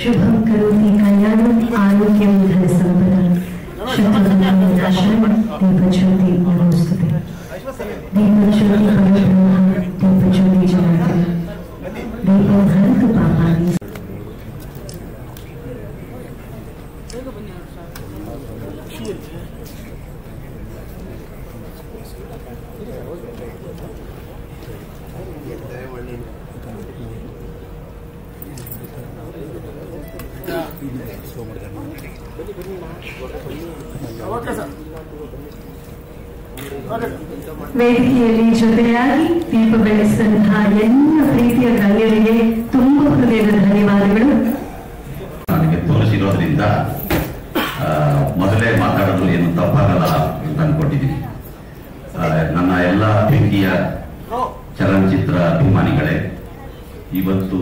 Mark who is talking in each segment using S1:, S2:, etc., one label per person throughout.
S1: शुभं करोति कल्याणं आरोग्यं धनसम्पदं शतमं दीपज्योति नमोस्तुते दीपज्योति परब्रह्म दीपज्योति जनार्दन दीपो हरतु पापानि ವೇದಿಕೆಯಲ್ಲಿ ಜೊತೆಯಾಗಿ ದೀಪ ಬೆಳೆಸಿದಂತಹ ಎಲ್ಲ ಪ್ರೀತಿಯ ಗಣ್ಯರಿಗೆ ತುಂಬ ಹೃದಯದ ಧನ್ಯವಾದಗಳು.
S2: ನನಗೆ ತೋರಿಸಿರೋದ್ರಿಂದ ಮೊದಲೇ ಮಾತಾಡೋದು ಏನು ತಪ್ಪಾಗಲ್ಲ ಅಂತ ಅನ್ಕೊಂಡಿದ್ದೀನಿ. ನನ್ನ ಎಲ್ಲ ಪ್ರೀತಿಯ ಚಲನಚಿತ್ರ ಅಭಿಮಾನಿಗಳೇ, ಇವತ್ತು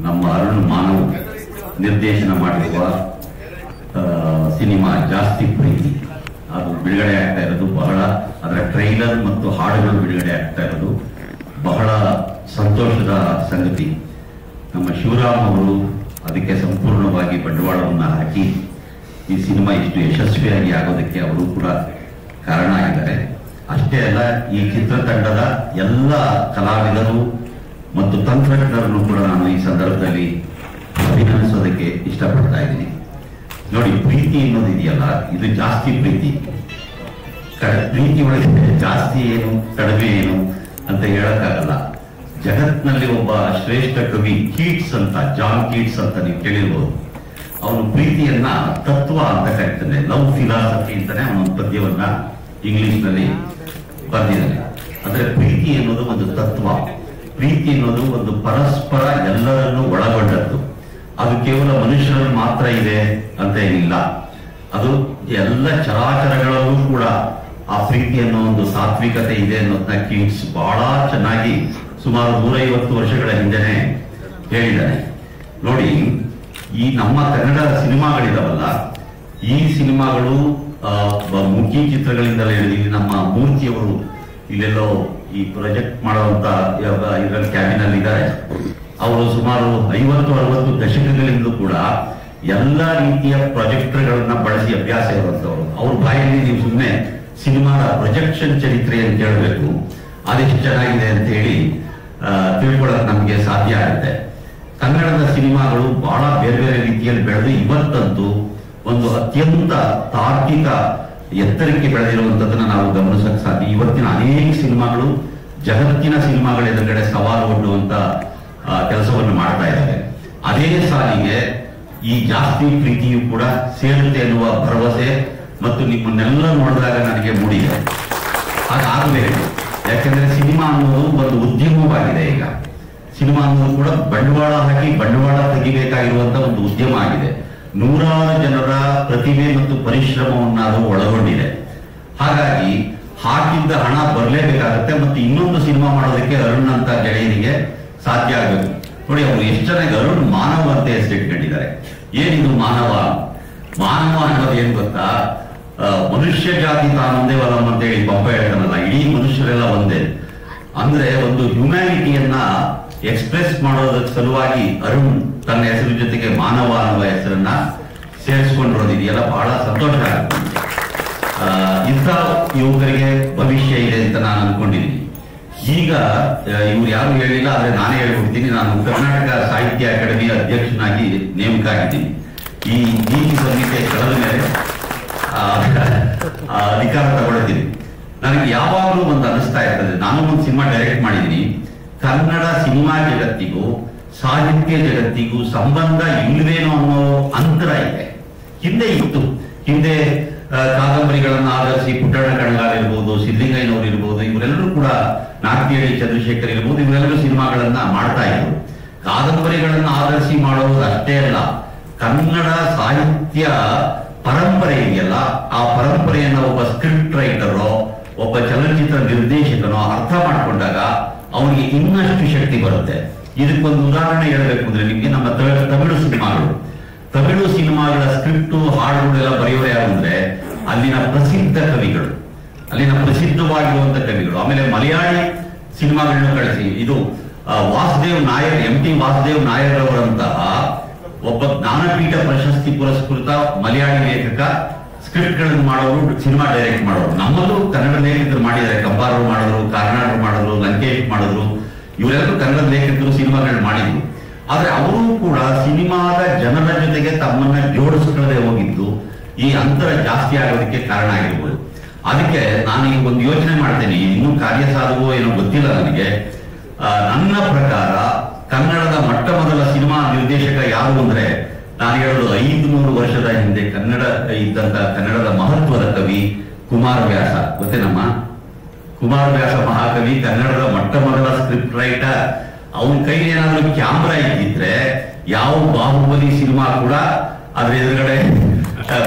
S2: ನಮ್ಮ ಅರುಣ್ ಮಾನವ್ ನಿರ್ದೇಶನ ಮಾಡಿರುವ ಸಿನಿಮಾ ಜಾಸ್ತಿ ಪ್ರೀತಿ ಅದು ಬಿಡುಗಡೆ ಆಗ್ತಾ ಇರೋದು ಬಹಳ, ಅದರ ಟ್ರೈಲರ್ ಮತ್ತು ಹಾಡುಗಳು ಬಿಡುಗಡೆ ಆಗ್ತಾ ಇರೋದು ಬಹಳ ಸಂತೋಷದ ಸಂಗತಿ. ನಮ್ಮ ಶಿವರಾಮ್ ಅವರು ಅದಕ್ಕೆ ಸಂಪೂರ್ಣವಾಗಿ ಬಂಡವಾಳವನ್ನು ಹಾಕಿ ಈ ಸಿನಿಮಾ ಇಷ್ಟು ಯಶಸ್ವಿಯಾಗಿ ಆಗೋದಕ್ಕೆ ಅವರು ಕೂಡ ಕಾರಣ ಆಗಿದ್ದಾರೆ. ಅಷ್ಟೇ ಅಲ್ಲ, ಈ ಚಿತ್ರತಂಡದ ಎಲ್ಲ ಕಲಾವಿದರು ಮತ್ತು ತಂತ್ರಜ್ಞರನ್ನು ಕೂಡ ನಾನು ಈ ಸಂದರ್ಭದಲ್ಲಿ ಅಭಿನಂದಿಸೋದಕ್ಕೆ ಇಷ್ಟಪಡ್ತಾ ಇದ್ದೀನಿ. ನೋಡಿ, ಪ್ರೀತಿ ಅನ್ನೋದು ಇದೆಯಲ್ಲ, ಇದು ಜಾಸ್ತಿ ಪ್ರೀತಿ. ಪ್ರೀತಿ ಒಳಗೆ ಜಾಸ್ತಿ ಏನು ಕಡಿಮೆ ಏನು ಅಂತ ಹೇಳಕ್ಕಾಗಲ್ಲ. ಜಗತ್ನಲ್ಲಿ ಒಬ್ಬ ಶ್ರೇಷ್ಠ ಕವಿ ಕೀಟ್ಸ್ ಅಂತ, ಜಾನ್ ಕೀಟ್ಸ್ ಅಂತ ನೀವು ಕೇಳಿರ್ಬೋದು. ಅವನು ಪ್ರೀತಿಯನ್ನ ತತ್ವ ಅಂತ ಕರೀತಾನೆ, ಲವ್ ಫಿಲಾಸಫಿ ಅಂತಾನೆ ಅವನ ಪದ್ಯವನ್ನ ಇಂಗ್ಲಿಷ್ ನಲ್ಲಿ ಬರೆದಿದ್ದಾನೆ. ಅಂದ್ರೆ ಪ್ರೀತಿ ಅನ್ನೋದು ಒಂದು ತತ್ವ, ಪ್ರೀತಿ ಅನ್ನೋದು ಒಂದು ಪರಸ್ಪರ ಎಲ್ಲರನ್ನೂ ಒಳಗೊಂಡದ್ದು. ಅದು ಕೇವಲ ಮನುಷ್ಯರಲ್ಲಿ ಮಾತ್ರ ಇದೆ ಅಂತ ಏನಿಲ್ಲ, ಅದು ಎಲ್ಲ ಚರಾಚರಗಳಲ್ಲೂ ಕೂಡ ಆ ಪ್ರೀತಿ ಅನ್ನೋ ಒಂದು ಸಾತ್ವಿಕತೆ ಇದೆ ಅನ್ನೋದನ್ನ ಕೀಟ್ಸ್ ಬಹಳ ಚೆನ್ನಾಗಿ ಸುಮಾರು 150 ವರ್ಷಗಳ ಹಿಂದೆನೆ ಹೇಳಿದ್ದಾನೆ. ನೋಡಿ, ಈ ನಮ್ಮ ಕನ್ನಡ ಸಿನಿಮಾಗಳಿದಾವಲ್ಲ, ಈ ಸಿನಿಮಾಗಳು ಮುಖ್ಯ ಚಿತ್ರಗಳಿಂದಲೇ ಇಲ್ಲಿ ನಮ್ಮ ಮೂರ್ತಿಯವರು ಇಲ್ಲೆಲ್ಲೋ ಈ ಪ್ರಾಜೆಕ್ಟ್ ಮಾಡುವಂತ ಇದರಲ್ಲಿ ಕ್ಯಾಬಿನ್ ಅಲ್ಲಿ ಇದ್ದಾರೆ. ಅವರು ಸುಮಾರು 50-60 ದಶಕಗಳಿಂದಲೂ ಕೂಡ ಎಲ್ಲ ರೀತಿಯ ಪ್ರಾಜೆಕ್ಟರ್ಗಳನ್ನ ಬಳಸಿ ಅಭ್ಯಾಸ ಇರುವಂತವರು. ಅವ್ರ ಬಾಯಲ್ಲಿ ನೀವು ಸುಮ್ಮನೆ ಸಿನಿಮಾದ ಪ್ರೊಜೆಕ್ಷನ್ ಚರಿತ್ರೆ ಅಂತ ಹೇಳಬೇಕು, ಅದೆಷ್ಟು ಚೆನ್ನಾಗಿದೆ ಅಂತ ಹೇಳಿ ತಿಳ್ಕೊಳ್ಳೋಕೆ ನಮಗೆ ಸಾಧ್ಯ ಆಗುತ್ತೆ. ಕನ್ನಡದ ಸಿನಿಮಾಗಳು ಬಹಳ ಬೇರೆ ಬೇರೆ ರೀತಿಯಲ್ಲಿ ಬೆಳೆದು ಇವತ್ತಂತೂ ಒಂದು ಅತ್ಯಂತ ತಾರ್ಕಿಕ ಎತ್ತರಕ್ಕೆ ಬೆಳೆದಿರುವಂತದನ್ನ ನಾವು ಗಮನಿಸಕ್ಕೆ ಸಾಧ್ಯ. ಇವತ್ತಿನ ಅನೇಕ ಸಿನಿಮಾಗಳು ಜಗತ್ತಿನ ಸಿನಿಮಾಗಳ ಎದುರುಗಡೆ ಸವಾಲು ಒಡ್ಡುವಂತ ಕೆಲಸವನ್ನು ಮಾಡ್ತಾ ಇದ್ದಾರೆ. ಅದೇ ಸಾಲಿಗೆ ಈ ಜಾಸ್ತಿ ಪ್ರೀತಿಯು ಕೂಡ ಸೇರುತ್ತೆ ಅನ್ನುವ ಭರವಸೆ ಮತ್ತು ನಿಮ್ಮನ್ನೆಲ್ಲ ನೋಡಿದಾಗ ನನಗೆ ಮೂಡಿದೆ. ಹಾಗಾಗಬೇಕು, ಯಾಕೆಂದ್ರೆ ಸಿನಿಮಾ ಅನ್ನೋದು ಒಂದು ಉದ್ಯಮವಾಗಿದೆ. ಈಗ ಸಿನಿಮಾ ಅನ್ನೋದು ಕೂಡ ಬಂಡವಾಳ ಹಾಕಿ ಬಂಡವಾಳ ತೆಗಿಬೇಕಾಗಿರುವಂತ ಒಂದು ಉದ್ಯಮ ಆಗಿದೆ. ನೂರಾರು ಜನರ ಪ್ರತಿಭೆ ಮತ್ತು ಪರಿಶ್ರಮವನ್ನು ಅದು ಒಳಗೊಂಡಿದೆ. ಹಾಗಾಗಿ ಹಾಕಿದ್ದ ಹಣ ಬರಲೇಬೇಕಾಗುತ್ತೆ. ಮತ್ತು ಇನ್ನೊಂದು ಸಿನಿಮಾ ಮಾಡೋದಕ್ಕೆ ಅರುಣ್ ಅಂತ ಗೆಳೆಯರಿಗೆ ಸಾಧ್ಯ ಆಗಬೇಕು. ನೋಡಿ, ಅವರು ಎಷ್ಟು ಚೆನ್ನಾಗಿ ಅರುಣ್ ಮಾನವ ಅಂತ ಹೆಸರಿಟ್ಕೊಂಡಿದ್ದಾರೆ. ಏನಿದು ಮಾನವ? ಮಾನವ ಅನ್ನೋದು ಏನ್ ಗೊತ್ತಾ? ಮನುಷ್ಯ ಜಾತಿ ತಾನೊಂದೇ ವಲಂ ಅಂತ ಹೇಳಿ ಪಂಪ ಹೇಳ್ತಾನಲ್ಲ, ಇಡೀ ಮನುಷ್ಯರೆಲ್ಲ ಒಂದೇ. ಅಂದ್ರೆ ಒಂದು ಹ್ಯುಮ್ಯಾನಿಟಿಯನ್ನ ಎಕ್ಸ್ಪ್ರೆಸ್ ಮಾಡೋದಕ್ಕೆ ಸಲುವಾಗಿ ಅರುಣ್ ತನ್ನ ಹೆಸರು ಜೊತೆಗೆ ಮಾನವ ಅನ್ನುವ ಹೆಸರನ್ನ ಸೇರಿಸ್ಕೊಂಡಿರೋದಿದೆಯಲ್ಲ, ಬಹಳ ಸಂತೋಷ ಆಗುತ್ತೆ. ಇಂಥ ಯುವಕರಿಗೆ ಭವಿಷ್ಯ ಇದೆ ಅಂತ ನಾನು ಅನ್ಕೊಂಡಿದ್ದೀನಿ. ಈಗ ಇವ್ರು ಯಾರು ಹೇಳಿಲ್ಲ, ಆದ್ರೆ ನಾನೇ ಹೇಳ್ಬಿಡ್ತೀನಿ. ನಾನು ಕರ್ನಾಟಕ ಸಾಹಿತ್ಯ ಅಕಾಡೆಮಿ ಅಧ್ಯಕ್ಷನಾಗಿ ನೇಮಕ ಆಗಿದ್ದೀನಿ. ಈ ನೀತಿ ಸಂಹಿತೆ ಕಳೆದ ಮೇಲೆ ಅಧಿಕಾರ ತಗೊಳ್ತೀನಿ. ನನಗೆ ಯಾವಾಗಲೂ ಒಂದು ಅನಿಸ್ತಾ ಇರ್ತದೆ, ನಾನು ಒಂದು ಸಿನಿಮಾ ಡೈರೆಕ್ಟ್ ಮಾಡಿದ್ದೀನಿ, ಕನ್ನಡ ಸಿನಿಮಾ ಜಗತ್ತಿಗೂ ಸಾಹಿತ್ಯ ಜಗತ್ತಿಗೂ ಸಂಬಂಧ ಇಲ್ವೇನೋ ಅನ್ನೋ ಅಂತರ ಇದೆ. ಹಿಂದೆ ಇತ್ತು. ಹಿಂದೆ ಕಾದಂಬರಿಗಳನ್ನ ಆಧರಿಸಿ ಪುಟ್ಟಣ್ಣ ಕಣಗಾಲ್ ಇರ್ಬೋದು, ಸಿದ್ಲಿಂಗಯ್ಯನವರು ಇರ್ಬೋದು, ಇವರೆಲ್ಲರೂ ಕೂಡ ನಾಗ್ತಿಹಳ್ಳಿ ಚಂದ್ರಶೇಖರ್ ಇರ್ಬೋದು, ಇವರೆಲ್ಲರೂ ಸಿನಿಮಾಗಳನ್ನ ಮಾಡ್ತಾ ಇದ್ರು. ಕಾದಂಬರಿಗಳನ್ನ ಆಧರಿಸಿ ಮಾಡೋದು ಅಷ್ಟೇ ಅಲ್ಲ, ಕನ್ನಡ ಸಾಹಿತ್ಯ ಪರಂಪರೆ ಇದೆಯಲ್ಲ, ಆ ಪರಂಪರೆಯನ್ನ ಒಬ್ಬ ಸ್ಕ್ರಿಪ್ಟ್ ರೈಟರೋ ಒಬ್ಬ ಚಲನಚಿತ್ರ ನಿರ್ದೇಶಕನೋ ಅರ್ಥ ಮಾಡಿಕೊಂಡಾಗ ಅವನಿಗೆ ಇನ್ನಷ್ಟು ಶಕ್ತಿ ಬರುತ್ತೆ. ಇದಕ್ಕೊಂದು ಉದಾಹರಣೆ ಹೇಳಬೇಕು ಅಂದ್ರೆ ನಿಮ್ಗೆ ನಮ್ಮ ತಮಿಳು ಸಿನಿಮಾಗಳ ಸ್ಕ್ರಿಪ್ಟು ಹಾಡುಗಳೆಲ್ಲ ಬರೆಯೋರು ಯಾರು ಅಂದ್ರೆ ಅಲ್ಲಿನ ಪ್ರಸಿದ್ಧ ಕವಿಗಳು, ಅಲ್ಲಿನ ಪ್ರಸಿದ್ಧವಾಗಿರುವಂತ ಕವಿಗಳು. ಆಮೇಲೆ ಮಲಯಾಳಿ ಸಿನಿಮಾಗಳನ್ನ ಕಳಿಸಿ ಇದು ವಾಸುದೇವ್ ನಾಯರ್, MT ವಾಸುದೇವ್ ನಾಯರ್ ಅವರಂತಹ ಒಬ್ಬ ಜ್ಞಾನಪೀಠ ಪ್ರಶಸ್ತಿ ಪುರಸ್ಕೃತ ಮಲಯಾಳಿ ಲೇಖಕ ಸ್ಕ್ರಿಪ್ಟ್ಗಳನ್ನು ಮಾಡೋರು, ಸಿನಿಮಾ ಡೈರೆಕ್ಟ್ ಮಾಡೋರು. ನಮ್ಮಲ್ಲೂ ಕನ್ನಡ ಲೇಖಕರು ಮಾಡಿದ್ದಾರೆ. ಕಂಬಾರರು ಮಾಡಿದ್ರು, ಕಾರ್ನಾಡರು ಮಾಡಿದ್ರು, ಲಂಕೇಶ್ ಮಾಡಿದ್ರು. ಇವರೆಲ್ಲರೂ ಕನ್ನಡ ಲೇಖಕರು ಸಿನಿಮಾಗಳನ್ನ ಮಾಡಿದ್ರು. ಆದ್ರೆ ಅವರು ಕೂಡ ಸಿನಿಮಾದ ಜನರ ಜೊತೆಗೆ ತಮ್ಮನ್ನ ಜೋಡಿಸ್ಕೊಳ್ಳದೆ ಹೋಗಿದ್ದು ಈ ಅಂತರ ಜಾಸ್ತಿ ಆಗೋದಕ್ಕೆ ಕಾರಣ ಆಗಿರ್ಬೋದು. ಅದಕ್ಕೆ ನಾನು ಈಗ ಒಂದು ಯೋಚನೆ ಮಾಡ್ತೇನೆ, ಇನ್ನೂ ಕಾರ್ಯಸಾಧುವೋ ಏನೋ ಗೊತ್ತಿಲ್ಲ ನನಗೆ. ನನ್ನ ಪ್ರಕಾರ ಕನ್ನಡದ ಮೊಟ್ಟ ಮೊದಲ ಸಿನಿಮಾ ನಿರ್ದೇಶಕ ಯಾರು ಅಂದ್ರೆ, ನಾನು ಹೇಳೋದು 500 ವರ್ಷದ ಹಿಂದೆ ಕನ್ನಡದ ಮಹತ್ವದ ಕವಿ ಕುಮಾರವ್ಯಾಸ. ಗೊತ್ತೇನಮ್ಮ? ಕುಮಾರವ್ಯಾಸ ಮಹಾಕವಿ, ಕನ್ನಡದ ಮೊಟ್ಟ ಮೊದಲ ಸ್ಕ್ರಿಪ್ಟ್ ರೈಟರ್. ಅವನ ಕೈಲಿ ಏನಾದ್ರೂ ಕ್ಯಾಮ್ರಾ ಇದ್ದಿದ್ರೆ ಯಾವ ಬಾಹುಬಲಿ ಸಿನಿಮಾ ಕೂಡ ಅದ್ರ ಎದುರುಗಡೆ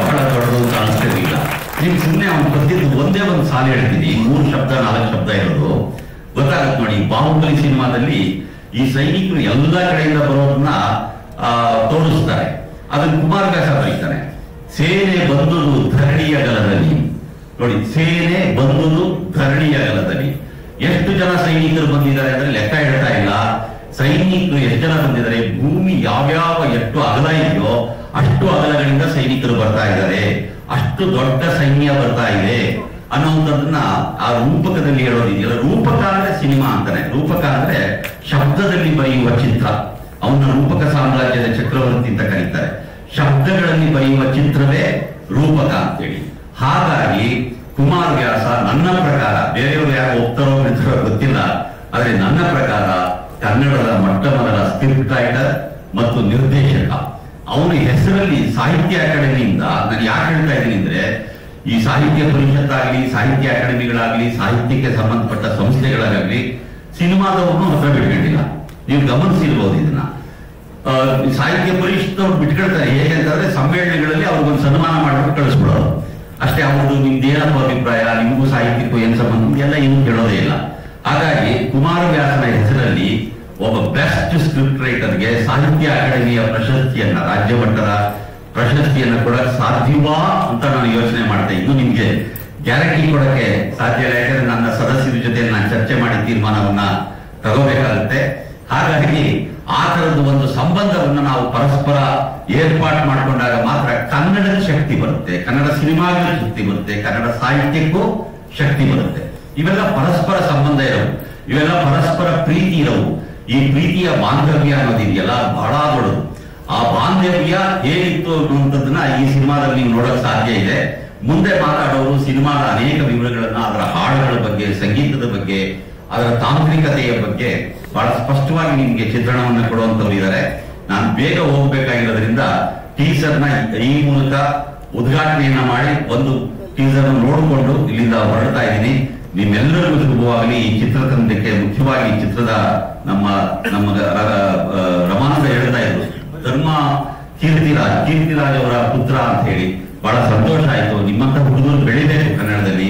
S2: ಬಹಳ ದೊಡ್ಡದು ಅಂತ ಅನಿಸ್ತಿರ್ಲಿಲ್ಲ. ನಿಮ್ಗೆ ಸುಮ್ಮನೆ ಅವ್ನು ಬಂದಿದ್ದು ಒಂದೇ ಒಂದು ಸಾಲ ಹೇಳ್ತೀನಿ, 3 ಶಬ್ದ 4 ಶಬ್ದ ಇರೋದು ಗೊತ್ತಾಗುತ್ತೆ ನೋಡಿ. ಬಾಹುಬಲಿ ಸಿನಿಮಾದಲ್ಲಿ ಈ ಸೈನಿಕರು ಎಲ್ಲ ಕಡೆಯಿಂದ ಬರೋದನ್ನ ತೋರಿಸ್ತಾರೆ. ಅದನ್ನು ಕುಮಾರವ್ಯಾಸ ಬರೀತಾನೆ. ಸೇನೆ ಬಂದುದು ಧರಣಿಯ ಗಲದಲ್ಲಿ ನೋಡಿ, ಸೇನೆ ಬಂದುದು ಧರಣಿಯ ಗಲದಲ್ಲಿ. ಎಷ್ಟು ಜನ ಸೈನಿಕರು ಬಂದಿದ್ದಾರೆ ಅಂದ್ರೆ ಲೆಕ್ಕ ಹೇಳ್ತಾ ಇಲ್ಲ. ಸೈನಿಕರು ಎಷ್ಟು ಜನ ಬಂದಿದ್ದಾರೆ, ಭೂಮಿ ಯಾವ್ಯಾವ ಎಷ್ಟು ಅಗಲ ಇದೆಯೋ ಅಷ್ಟು ಅಗಲಗಳಿಂದ ಸೈನಿಕರು ಬರ್ತಾ ಇದ್ದಾರೆ, ಅಷ್ಟು ದೊಡ್ಡ ಸೈನ್ಯ ಬರ್ತಾ ಇದೆ ಅನ್ನುವಂಥದ್ದನ್ನ ಆ ರೂಪಕದಲ್ಲಿ ಹೇಳೋದಿದೆಯಲ್ಲ. ರೂಪಕ ಅಂದ್ರೆ ಸಿನಿಮಾ ಅಂತಾನೆ. ರೂಪಕ ಅಂದ್ರೆ ಶಬ್ದದಲ್ಲಿ ಬರೆಯುವ ಚಿತ್ರ. ಅವನ ರೂಪಕ ಸಾಮ್ರಾಜ್ಯದ ಚಕ್ರವರ್ತಿ ಅಂತ ಕರೀತಾರೆ. ಶಬ್ದಗಳಲ್ಲಿ ಬರೆಯುವ ಚಿತ್ರವೇ ರೂಪಕ ಅಂತೇಳಿ. ಹಾಗಾಗಿ ಕುಮಾರವ್ಯಾಸ ನನ್ನ ಪ್ರಕಾರ, ಬೇರೆಯವರು ಯಾರು ಹೋಗ್ತಾರೋ ಬಿಡ್ತಾರೋ ಗೊತ್ತಿಲ್ಲ, ಆದ್ರೆ ನನ್ನ ಪ್ರಕಾರ ಕನ್ನಡದ ಮೊಟ್ಟ ಮೊದಲ ಸ್ಕ್ರಿಪ್ಟ್ ರೈಟರ್ ಮತ್ತು ನಿರ್ದೇಶಕ. ಅವನ ಹೆಸರಲ್ಲಿ ಸಾಹಿತ್ಯ ಅಕಾಡೆಮಿಯಿಂದ, ನಾನು ಯಾಕೆ ಹೇಳ್ತಾ ಇದ್ದೀನಿ ಅಂದ್ರೆ, ಈ ಸಾಹಿತ್ಯ ಪರಿಷತ್ತಾಗ್ಲಿ, ಸಾಹಿತ್ಯ ಅಕಾಡೆಮಿಗಳಾಗ್ಲಿ, ಸಾಹಿತ್ಯಕ್ಕೆ ಸಂಬಂಧಪಟ್ಟ ಸಂಸ್ಥೆಗಳಾಗಲಿ ಸಿನಿಮಾದವ್ರನ್ನು ಹತ್ರ ಬಿಟ್ಕೊಂಡಿಲ್ಲ. ನೀವು ಗಮನಿಸಿರ್ಬೋದು ಇದನ್ನ. ಸಾಹಿತ್ಯ ಪರಿಷತ್ತವ್ರು ಬಿಟ್ಕೊಳ್ತಾರೆ. ಹೇಗೆಂತಂದ್ರೆ ಸಮ್ಮೇಳನಗಳಲ್ಲಿ ಅವ್ರಿಗೊಂದು ಸನ್ಮಾನ ಮಾಡ್ಬಿಟ್ಟು ಕಳಿಸ್ಬಿಡೋರು ಅಷ್ಟೇ. ಅವ್ರದ್ದು ನಿಮ್ದು ಏನಪ್ಪ ಅಭಿಪ್ರಾಯ, ನಿಮಗೂ ಸಾಹಿತ್ಯಕ್ಕೂ ಏನು ಸಂಬಂಧ ಎಲ್ಲ ಏನು ಕೇಳೋದೇ ಇಲ್ಲ. ಹಾಗಾಗಿ ಕುಮಾರವ್ಯಾಸನ ಹೆಸರಲ್ಲಿ ಒಬ್ಬ ಬೆಸ್ಟ್ ಸ್ಕ್ರಿಪ್ಟ್ ರೈಟರ್ಗೆ ಸಾಹಿತ್ಯ ಅಕಾಡೆಮಿಯ ಪ್ರಶಸ್ತಿಯನ್ನ, ರಾಜ್ಯ ಮಟ್ಟದ ಪ್ರಶಸ್ತಿಯನ್ನ ಕೊಡಕ್ಕೆ ಸಾಧ್ಯವಾ ಅಂತ ನಾನು ಯೋಚನೆ ಮಾಡ್ತೇನೆ. ಇನ್ನು ನಿಮ್ಗೆ ಗ್ಯಾರಂಟಿ ಕೊಡಕ್ಕೆ ಸಾಧ್ಯ ಇಲ್ಲ, ಯಾಕಂದ್ರೆ ನನ್ನ ಸದಸ್ಯರ ಜೊತೆ ನಾನು ಚರ್ಚೆ ಮಾಡಿ ತೀರ್ಮಾನವನ್ನ ತಗೋಬೇಕಾಗುತ್ತೆ. ಹಾಗಾಗಿ ಆ ತರದ್ದು ಒಂದು ಸಂಬಂಧವನ್ನು ನಾವು ಪರಸ್ಪರ ಏರ್ಪಾಡು ಮಾಡಿಕೊಂಡಾಗ ಮಾತ್ರ ಕನ್ನಡದ ಶಕ್ತಿ ಬರುತ್ತೆ, ಕನ್ನಡ ಸಿನಿಮಾಗಳ ಶಕ್ತಿ ಬರುತ್ತೆ, ಕನ್ನಡ ಸಾಹಿತ್ಯಕ್ಕೂ ಶಕ್ತಿ ಬರುತ್ತೆ. ಇವೆಲ್ಲ ಪರಸ್ಪರ ಸಂಬಂಧ ಇರವು, ಇವೆಲ್ಲ ಪರಸ್ಪರ ಪ್ರೀತಿ ಇರವು. ಈ ಪ್ರೀತಿಯ ಬಾಂಧವ್ಯ ಅನ್ನೋದಿದೆಯಲ್ಲ ಬಹಳ ದೊಡ್ಡದು. ಆ ಬಾಂಧವ್ಯ ಹೇಗಿತ್ತು ಅನ್ನುವಂಥದ್ದನ್ನ ಈ ಸಿನಿಮಾದಲ್ಲಿ ನೀವು ನೋಡಕ್ ಸಾಧ್ಯ ಇದೆ. ಮುಂದೆ ಮಾತಾಡೋರು ಸಿನಿಮಾದ ಅನೇಕ ವಿವರಗಳನ್ನ, ಅದರ ಹಾಡುಗಳ ಬಗ್ಗೆ, ಸಂಗೀತದ ಬಗ್ಗೆ, ಅದರ ತಾಂತ್ರಿಕತೆಯ ಬಗ್ಗೆ ಬಹಳ ಸ್ಪಷ್ಟವಾಗಿ ನಿಮ್ಗೆ ಚಿತ್ರಣವನ್ನ ಕೊಡುವಂತವ್ರು ಇದ್ದಾರೆ. ನಾನು ಬೇಗ ಹೋಗ್ಬೇಕಾಗಿರೋದ್ರಿಂದ ಟೀಸರ್ನ ಈ ಮೂಲಕ ಉದ್ಘಾಟನೆಯನ್ನ ಮಾಡಿ ಒಂದು ಟೀಸರ್ ನೋಡಿಕೊಂಡು ಇಲ್ಲಿಂದ ಹೊರಡ್ತಾ ಇದ್ದೀನಿ. ನಿಮ್ಮೆಲ್ಲರಿಗೂ ಶುಭವಾಗಲಿ. ಈ ಚಿತ್ರತಂಡಕ್ಕೆ ಮುಖ್ಯವಾಗಿ ಚಿತ್ರದ ನಮ್ಮ ರಮಾನಂದ ಹೇಳ್ತಾ ಇದ್ರು, ಧರ್ಮ ಕೀರ್ತಿರಾಜ್ ಅವರ ಪುತ್ರ ಅಂತ ಹೇಳಿ ಬಹಳ ಸಂತೋಷ ಆಯ್ತು. ನಿಮ್ಮಂತ ಹುಡುಗರು ಬೆಳಿಬೇಕು ಕನ್ನಡದಲ್ಲಿ.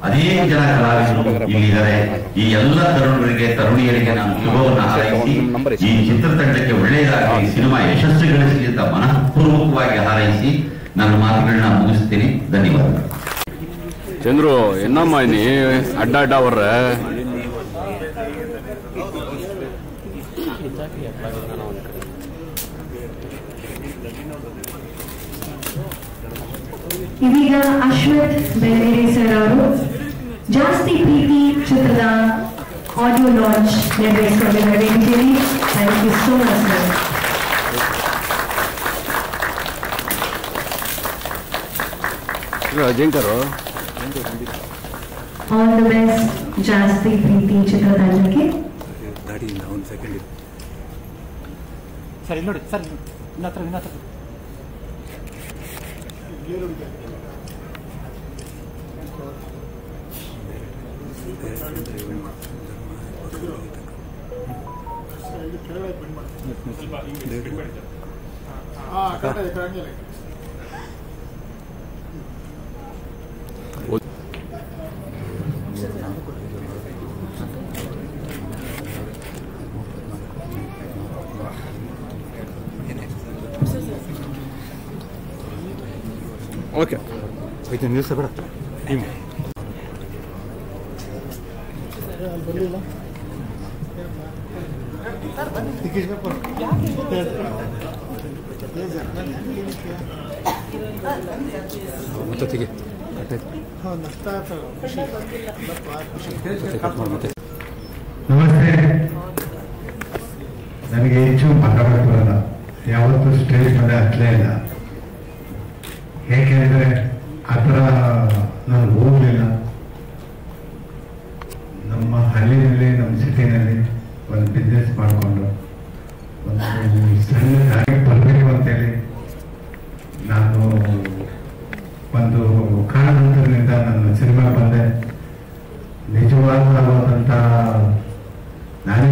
S2: ಅನೇಕ ಜನ ಕಲಾವಿದರು ಇಲ್ಲಿದ್ದಾರೆ. ಈ ಎಲ್ಲ ತರುಣರಿಗೆ, ತರುಣಿಯರಿಗೆ ನಾನು ಶುಭವನ್ನು ಹಾರೈಸಿ ಈ ಚಿತ್ರತಂಡಕ್ಕೆ ಒಳ್ಳೆಯದಾಗಲಿ, ಸಿನಿಮಾ ಯಶಸ್ಸು ಗಳಿಸಲಿ ಅಂತ ಮನಃಪೂರ್ವಕವಾಗಿ ಹಾರೈಸಿ ನನ್ನ ಮಾತುಗಳನ್ನ ಮುಗಿಸ್ತೀನಿ. ಧನ್ಯವಾದಗಳು.
S3: ಚಂದ್ರು என்னம்மா நீ அட்டா வர்ற?
S1: ಇದೀಗ ಅಶ್ವಥ್ ಬೆಳಗೆರೆ ಸರ್ ಅವರು ಜಾಸ್ತಿ ಪ್ರೀತಿ ಚಿತ್ರದ ಆಡಿಯೋ ಲಾಂಚ್ ನೆರವೇರಿಸಿಕೊಂಡಿದ್ದಾರೆ. Thank you so much sir.
S3: ಅಜಿಂಕರು
S1: ಆಲ್ ದ ಬೆಸ್ಟ್ ಜಾಸ್ತಿ ಪ್ರೀತಿ ಚಿತ್ರತಂಡಕ್ಕೆ.
S4: ಸರಿ ನೋಡಿ ಸರ್, ಇನ್ನತ್ರ
S3: ಓಕೆ ಐದು ದಿವಸ ಬೇಡ ಟೀಮ್
S4: ಬರಲಿಲ್ಲ.
S3: ಮತ್ತೆ
S5: ನಮಸ್ತೆ. ನನಗೆ ಹೆಚ್ಚು ಮಾತಾಡೋಕ್ಕೆ ಬರಲ್ಲ, ಯಾವತ್ತೂ ಸ್ಟೇಜ್ ಮೇಲೆ ಹತ್ತಲೇ ಇಲ್ಲ. ಏಕೆಂದರೆ ಆ ಥರ ನಾನು ಹೋಗಲಿಲ್ಲ. ನಮ್ಮ ಹಳ್ಳಿನಲ್ಲಿ, ನಮ್ಮ ಸಿಟಿನಲ್ಲಿ ಒಂದು ಬಿಸ್ನೆಸ್ ಮಾಡಿಕೊಂಡು ಒಂದು ಸಣ್ಣ ದಾರಿ ಬರಬೇಕು ಅಂತೇಳಿ ನಾನು ಒಂದು ಕಾರಣಾಂತರದಿಂದ ನನ್ನ ಸಿನಿಮಾ ಬಂದೆ. ನಿಜವಾದಂಥ ನಾನೇ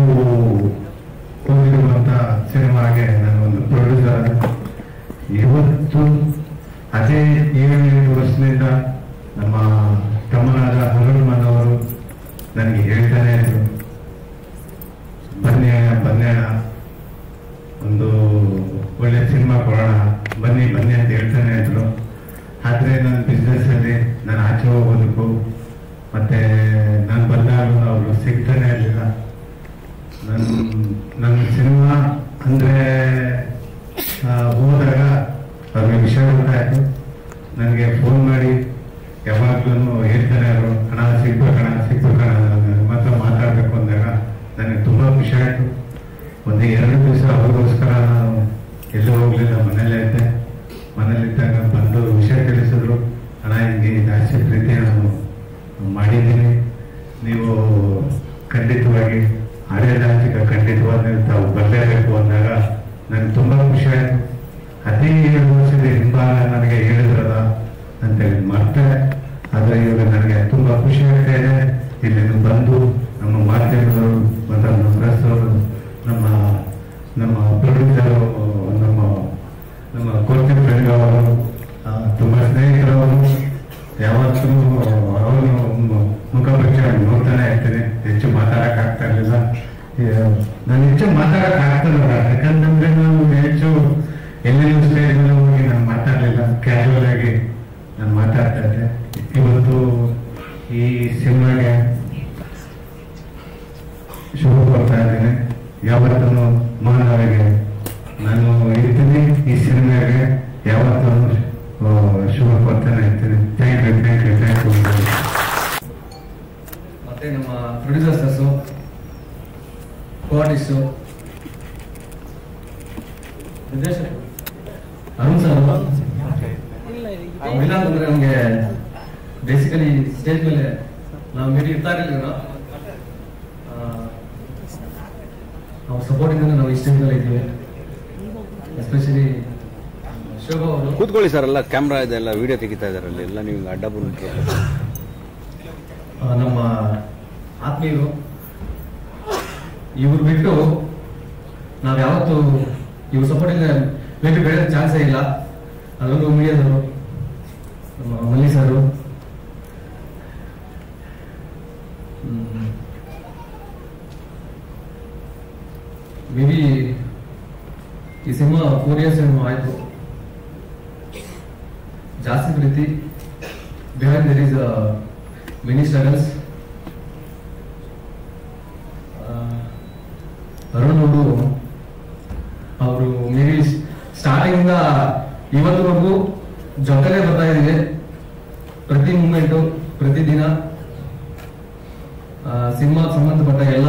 S5: ಹೋಗಿರುವಂಥ ಸಿನಿಮಾಗೆ ನಾನು ಒಂದು ಪ್ರೊಡ್ಯೂಸರ್ ಆದ. ಇವತ್ತು ಅದೇ 7 ವರ್ಷದಿಂದ ನಮ್ಮ ತಮ್ಮನಾದ ಹನುಮನ್ ಅವರು ನನಗೆ ಹೇಳ್ತಾನೆ ಇದ್ರು, ಬನ್ನಿ ಅಣ್ಣ ಒಂದು ಒಳ್ಳೆ ಸಿನಿಮಾ ಕೊಡೋಣ, ಬನ್ನಿ ಅಂತ ಹೇಳ್ತಾನೆ ಇದ್ರು. ಆದರೆ ನನ್ನ ಬಿಸ್ನೆಸ್ಸಲ್ಲಿ ನಾನು ಆಚೆ ಹೋಗೋದಕ್ಕೂ ಮತ್ತೆ ನಾನು ಬಂದಾಗಲೂ ಅವರು ಸಿಗ್ತಾನೆ ಇರಲಿಲ್ಲ. ನನ್ನ ಸಿನಿಮಾ ಅಂದರೆ ಹೋದಾಗ ಅವ್ರಿಗೆ ವಿಷಯ ಗೊತ್ತಾಯಿತು. ನನಗೆ ಫೋನ್ ಮಾಡಿ ಯಾವಾಗಲೂ ಹೇಳ್ತಾನೆ ಅವರು, ಹಣ ಸಿಗ್ಬೇಕಣ್ಣ ಮಾತ್ರ ಮಾತಾಡಬೇಕು ಅಂದಾಗ ನನಗೆ ತುಂಬ ಖುಷಿ ಆಯಿತು. ಒಂದು 2 ದಿವಸ ಅವ್ರಿಗೋಸ್ಕರ ನಾನು ಎಲ್ಲೂ ಹೋಗಲಿಲ್ಲ, ಮನೆಯಲ್ಲೇ ಇದ್ದೆ. ಮನೇಲಿದ್ದಾಗ ಬಂದು ವಿಷಯ ತಿಳಿಸಿದ್ರು, ಹಣ ಹಿಂಗೆ ಜಾಸ್ತಿ ಪ್ರೀತಿ ನಾನು ಮಾಡಿದ್ದೀನಿ, ನೀವು ಖಂಡಿತವಾಗಿ ಆಡಳಿತಾಂತಿಕ ಖಂಡಿತವಾಗಿ ತಾವು ಬರಲೇಬೇಕು ಅಂದಾಗ ನನಗೆ ತುಂಬ ಖುಷಿ ಆಯಿತು. 17 ವರ್ಷದ ಹಿಂಬಾಲ ನನಗೆ ಹೇಳಿದ್ರಲ್ಲ ಅಂತೇಳಿ ಮಾಡ್ತಾರೆ. ಆದರೆ ಇವಾಗ ನನಗೆ ತುಂಬ ಖುಷಿ ಆಗ್ತಾ ಇದೆ. ಇಲ್ಲಿ ಬಂದು ನಮ್ಮ ಮಾಧ್ಯಮದವರು ಮತ್ತು ನಮ್ಮ ಪ್ರೆಸ್ಸವರು, ನಮ್ಮ ಪ್ರೊಡ್ಯೂಸರು, ನಮ್ಮ ಕೋರ್ತಿ ಫ್ರೆಂಡ್ ಅವರು, ತುಂಬ ಸ್ನೇಹಿತರವರು, ಯಾವತ್ತೂ ಅವರು ಮುಖಪಕ್ಷ ನೋಡ್ತಾನೆ ಇರ್ತೀನಿ. ಹೆಚ್ಚು ಮಾತಾಡೋಕ್ಕಾಗ್ತಾ ಇರಲಿಲ್ಲ. ನಾನು ಹೆಚ್ಚು ಮಾತಾಡೋಕ್ಕಾಗ್ತದಲ್ಲ, ಯಾಕಂತಂದ್ರೆ ನಾನು ಹೆಚ್ಚು ಎಲ್ಲೆಲ್ಲೂ ಸ್ಟೇಜ್ ಮೇಲೆ ಹೋಗಿ ನಾನು ಮಾತಾಡಲಿಲ್ಲ, ಕ್ಯಾಶುವಲ್ ಆಗಿ ನಾನು ಮಾತಾಡ್ತಾ ಇದ್ದೆ. ಇವತ್ತು ಈ ಸಿನಿಮಾಗೆ ಶುಭ ಕೊಡ್ತಾ ಇದ್ದೀನಿ. ಯಾವತ್ತೂ ಮಾನವರಿಗೆ ನಾನು ಇರ್ತೀನಿ, ಈ ಸಿನಿಮಾಗೆ ಯಾವತ್ತೂ ಶುಭ ಕೊಡ್ತಾನೆ ಇರ್ತೀನಿ. Thank you.
S6: ಮತ್ತೆ ನಮ್ಮ ಪ್ರೊಡ್ಯೂಸರ್ಸು, ಕೋಆರ್ಟಿಸ್ಟು, ನಿರ್ದೇಶಕರು ಅರುಣ್ ಸರ್ ಅವಿಲ್ಲ ಅಂದ್ರೆ ನಮಗೆ ಬೇಸಿಕಲಿ ಸ್ಟೇಜ್ ಮೇಲೆ ನಾವು ಮೀರಿ ಇರ್ತಾ ಇರಲಿಲ್ಲ. ನಾವು ಸಪೋರ್ಟಿಂದ ನಾವು ಈ ಸ್ಟೇಜ್ ಮೇಲೆ ಇದ್ದೀವಿ. ಎಸ್ಪೆಷಲಿ ಶೋಭಾ ಅವರು
S3: ಕೂತ್ಕೊಳ್ಳಿ ಸರ್, ಎಲ್ಲ ಕ್ಯಾಮ್ರಾ ಇದೆಲ್ಲ ವಿಡಿಯೋ ತೆಗಿತಾ ಇದಾರೆ, ಎಲ್ಲ ನೀವು ಅಡ್ಡ ಬಂದು
S6: ನಮ್ಮ ಆತ್ಮೀಯರು. ಇವ್ರು ಬಿಟ್ಟು ನಾವು ಯಾವತ್ತು ಇವ್ರ ಸಪೋರ್ಟಿಂದ ಮೇಬಿ ಬೆಳೆದ ಚಾನ್ಸೇ ಇಲ್ಲ. ಅದರಲ್ಲೂ ಮೀಡಿಯಾದವರು, ನಮ್ಮ ಮಲ್ಲಿ ಸರು, ಮೇಬಿ ಈ ಸಿನಿಮಾ 4 years ಆಯ್ತು. ಜಾಸ್ತಿ ಪ್ರೀತಿ, behind there is many struggles. Arun ಅವರು ಮೇಬಿ ಸ್ಟಾರ್ಟಿಂಗ್ ಇಂದ ಇವತ್ತುವರೆಗೂ ಜೊತೆಲೇ ಬರ್ತಾ ಇದ್ದೀವಿ. ಪ್ರತಿ ಮೂಮೆಂಟು, ಪ್ರತಿ ದಿನ ಸಿನಿಮಾಗೆ ಸಂಬಂಧಪಟ್ಟ ಎಲ್ಲ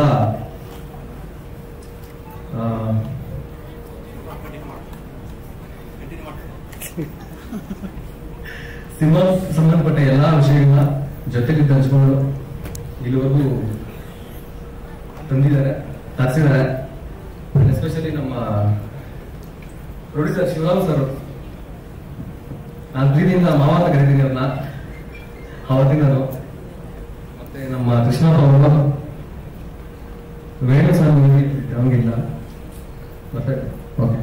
S6: ಸಿನಿಮಾ ಸಂಬಂಧಪಟ್ಟ ಎಲ್ಲ ವಿಷಯಗಳನ್ನ ಜೊತೆಗೆ ಹಂಚ್ಕೊಂಡು ಇಲ್ಲಿವರೆಗೂ ತಂದಿದ್ದಾರೆ, ತರಿಸಿದ್ದಾರೆ. ಎಸ್ಪೆಷಲಿ ನಮ್ಮ ಪ್ರೊಡ್ಯೂಸರ್ ಶಿವರಾಮ್ ಸರ್, ನಾನು ಪ್ರೀತಿಯಿಂದ ಮಾವ ಅಂತ ಕರಿತೀನಿ ಅವ್ರನ್ನ, ಅವತ್ತಿಂದನು. ಮತ್ತೆ ನಮ್ಮ ಕೃಷ್ಣಪ್ಪ ಅವರು, ವೇಣು ಸರ್ ನಮಗಿಲ್ಲ. ಮತ್ತೆ ಓಕೆ,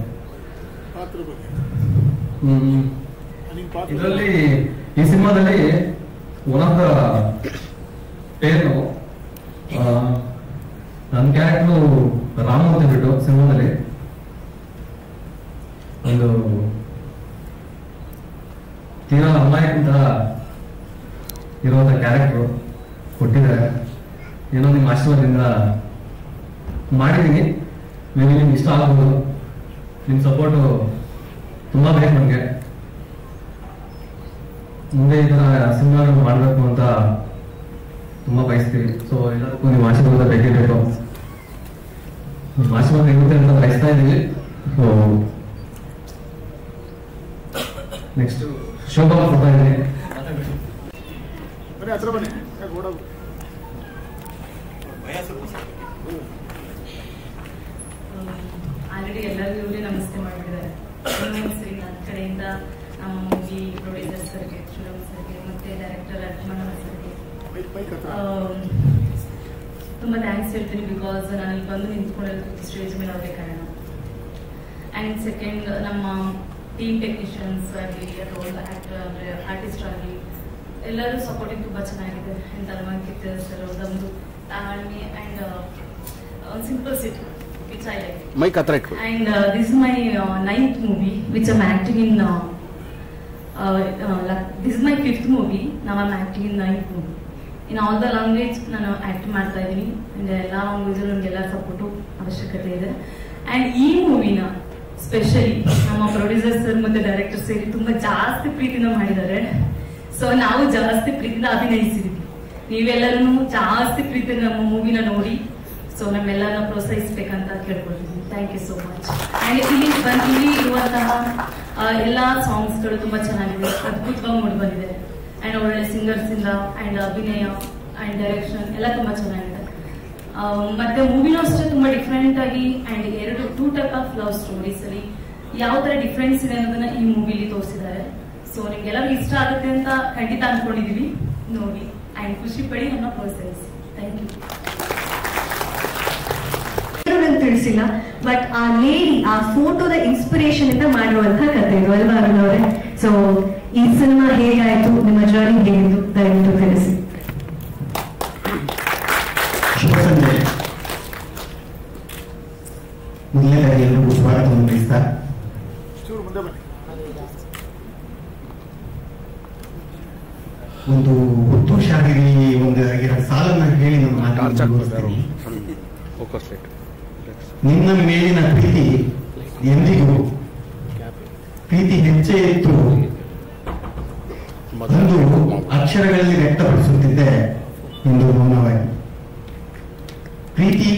S6: ಇದರಲ್ಲಿ ಈ ಸಿನಿಮಾದಲ್ಲಿ ಒನ್ ಆಫ್ ದ ಪೇರು ನನ್ನ ಕ್ಯಾರೆಕ್ಟರ್ ರಾಮು ಅಂತ ಬಿಟ್ಟು ಸಿನಿಮಾದಲ್ಲಿ ಒಂದು ತೀರಾ ಅಮಾಯಕಂತ ಇರುವಂತ ಕ್ಯಾರೆಕ್ಟರ್ ಕೊಟ್ಟಿದ್ದಾರೆ. ಏನೋ ನಿಮ್ಮ ಆಶೀರ್ವಾದದಿಂದ ಮಾಡಿದ್ದೀನಿ. ಮೇ ಬಿ ನಿಮ್ಗೆ ಇಷ್ಟ ಆಗ್ಬೋದು. ನಿಮ್ಮ ಸಪೋರ್ಟು ತುಂಬ ಬೇಕು ನಮಗೆ. ಮುಂದೆ ಈ ಥರ ಸಿನಿಮಾಗಳು ಮಾಡಬೇಕು ಅಂತ ತುಂಬ ಬಯಸ್ತೀವಿ. ಸೊ ಎಲ್ಲದಕ್ಕೂ ನೀವು ಆಶೀರ್ವಾದ ಬೇಕೇ ಬೇಕು. ನಿಮ್ಮ ಆಶೀರ್ವಾದ ಇರುತ್ತೆ ಅಂತ ಬಯಸ್ತಾ ಇದ್ದೀವಿ. ಸೊ ನೆಕ್ಸ್ಟ್ ಶೋಭಾ ಕೊಡ್ತಾ ಇದ್ದೀನಿ.
S7: ಆಲ್ರೆಡಿ ಎಲ್ಲರಿಗೂ ಇವರೇ ನಮಸ್ತೆ ಮಾಡಿದ್ದಾರೆ. ಸರಿ ನನ್ನ ಕಡೆಯಿಂದ ನಮ್ಮ ಮೂವಿ ಪ್ರೊಡ್ಯೂಸರ್ ಸರ್ಗೆ, ಶಿವರಾಮ್ ಸರ್ಗೆ, ಮತ್ತೆ ಡೈರೆಕ್ಟರ್ ಲಕ್ಷ್ಮಣ ಸರ್ಗೆ ತುಂಬಾ ಥ್ಯಾಂಕ್ಸ್ ಹೇಳ್ತೀನಿ. ಬಿಕಾಸ್ ನಾನು ಇಲ್ಲಿ ಬಂದು ನಿಂತ್ಕೊಳ್ಳೋದಕ್ಕೆ ಸ್ಟೇಜ್ ಮೇಲೆ ಅವರೇ ಕಾರಣ. ಆ್ಯಂಡ್ ಸೆಕೆಂಡ್, ನಮ್ಮ ಟೀಮ್ ಟೆಕ್ನಿಷಿಯನ್ಸ್ ಆಗಲಿ ಅಥವಾ ಆಕ್ಟರ್ ಅಂದರೆ ಆರ್ಟಿಸ್ಟ್ ಆಗಲಿ ಎಲ್ಲರೂ ಸಪೋರ್ಟಿಂಗ್ ತುಂಬ ಚೆನ್ನಾಗಿದೆ. ಆ್ಯಂಡ್ ತನ್ಮಂಕಿತ್ ಸರ್ ಅವ್ರದ್ದೊಂದು ತಾಳ್ಮೆ ಆ್ಯಂಡ್ ಒಂದು simple sit which I like.
S3: Mic hatra itko.
S7: And this is my 9th movie which I'm acting in. This is my 5th movie. Now I'm acting in 9th movie. In all the language ನಾನು act ಮಾಡ್ತಾ ಇದ್ದೀನಿ. And ಎಲ್ಲ ಲ್ಯಾಂಗ್ವೇಜಲ್ಲಿ ನಮಗೆಲ್ಲ support ಅವಶ್ಯಕತೆ ಇದೆ. And ಈ ಮೂವಿನ specially ನಮ್ಮ producer sir ಮತ್ತು ಡೈರೆಕ್ಟರ್ ಸೇರಿ ತುಂಬ ಜಾಸ್ತಿ ಪ್ರೀತಿನ ಮಾಡಿದ್ದಾರೆ. ಸೊ ನಾವು ಜಾಸ್ತಿ ಪ್ರೀತಿನ ಅಭಿನಯಿಸಿದ್ವಿ. ನೀವೆಲ್ಲರೂ ಜಾಸ್ತಿ ಪ್ರೀತಿನ ನಮ್ಮ ಮೂವಿನ ನೋಡಿ ಸೊ ನಮ್ಮೆಲ್ಲರನ್ನ ಪ್ರೋತ್ಸಾಹಿಸಬೇಕಂತ ಕೇಳ್ಕೊಳ್ತೀನಿ. Thank you so much. And ಇಲ್ಲಿ ಇರುವಂತಹ ಎಲ್ಲ ಸಾಂಗ್ಸ್ಗಳು ತುಂಬ ಚೆನ್ನಾಗಿದೆ, ಅದ್ಭುತವಾಗಿ ಮೂಡಿ ಬಂದಿದೆ. ಆ್ಯಂಡ್ ಒಳ್ಳೆ ಸಿಂಗರ್ಸ್ ಇಂದ ಆ್ಯಂಡ್ ಅಭಿನಯ ಆ್ಯಂಡ್ ಡೈರೆಕ್ಷನ್ ಎಲ್ಲ ತುಂಬ ಚೆನ್ನಾಗಿದೆ. ಮತ್ತೆ ಮೂವಿನೂ ಅಷ್ಟೇ ತುಂಬ ಡಿಫ್ರೆಂಟ್ ಆಗಿ and 2 type of love stories ಅಲ್ಲಿ ಯಾವ ಥರ ಡಿಫ್ರೆನ್ಸ್ ಇದೆ ಅನ್ನೋದನ್ನ ಈ ಮೂವಿಲಿ ತೋರಿಸಿದ್ದಾರೆ. ಸೊ ನಿಮ್ಗೆಲ್ಲರಿಗೂ ಇಷ್ಟ ಆಗುತ್ತೆ ಅಂತ ಖಂಡಿತ ಅನ್ಕೊಂಡಿದೀವಿ. ನೋಡಿ ಆ್ಯಂಡ್ ಖುಷಿ ಪಡಿ ನಮ್ಮ ಪ್ರೋತ್ಸಾಹಿಸಿ. Thank you.
S1: ತಿಳಿಸಿಲ್ಲ, ಬಟ್ ಆ ಲೇಡಿ ಆ ಫೋಟೋದ ಇನ್ಸ್ಪಿರೇಷನ್ ಇಂದ ಮಾಡಿರುವಂತಹ ಕಥೆ ಇದು ಅಲ್ವಾ ಅರುಣ್ ಅವರೇ? ಸೊ ಈ ಸಿನಿಮಾ ಹೇಗಾಯ್ತು, ನಿಮ್ಮ ಜರ್ನಿ ಹೇಗಿತ್ತು, ದಯವಿಟ್ಟು ತಿಳಿಸಿ.
S8: ಶುಭ ಸಂಜೆ. ಮೊದಲನೇದಾಗಿ ಎಲ್ಲರಿಗೂ ಸ್ವಾಗತವನ್ನು ಬಯಸ್ತಾ ಒಂದು ಹುಟ್ಟು ಶಾಲೆಗೆ ಒಂದು 2 ಸಾಲನ್ನ ಹೇಳಿ ನಾನು ಮಾತಾಡ್ತೀನಿ. ನಿನ್ನ ಮೇಲಿನ ಪ್ರೀತಿ ಎಂದಿಗೂ ಪ್ರೀತಿ ಹೆಚ್ಚೇ ಇತ್ತು, ಒಂದು ಅಕ್ಷರಗಳಲ್ಲಿ ವ್ಯಕ್ತಪಡಿಸುತ್ತಿದ್ದೆ ಎಂದು ಮೌನವಾಗಿ. ಪ್ರೀತಿ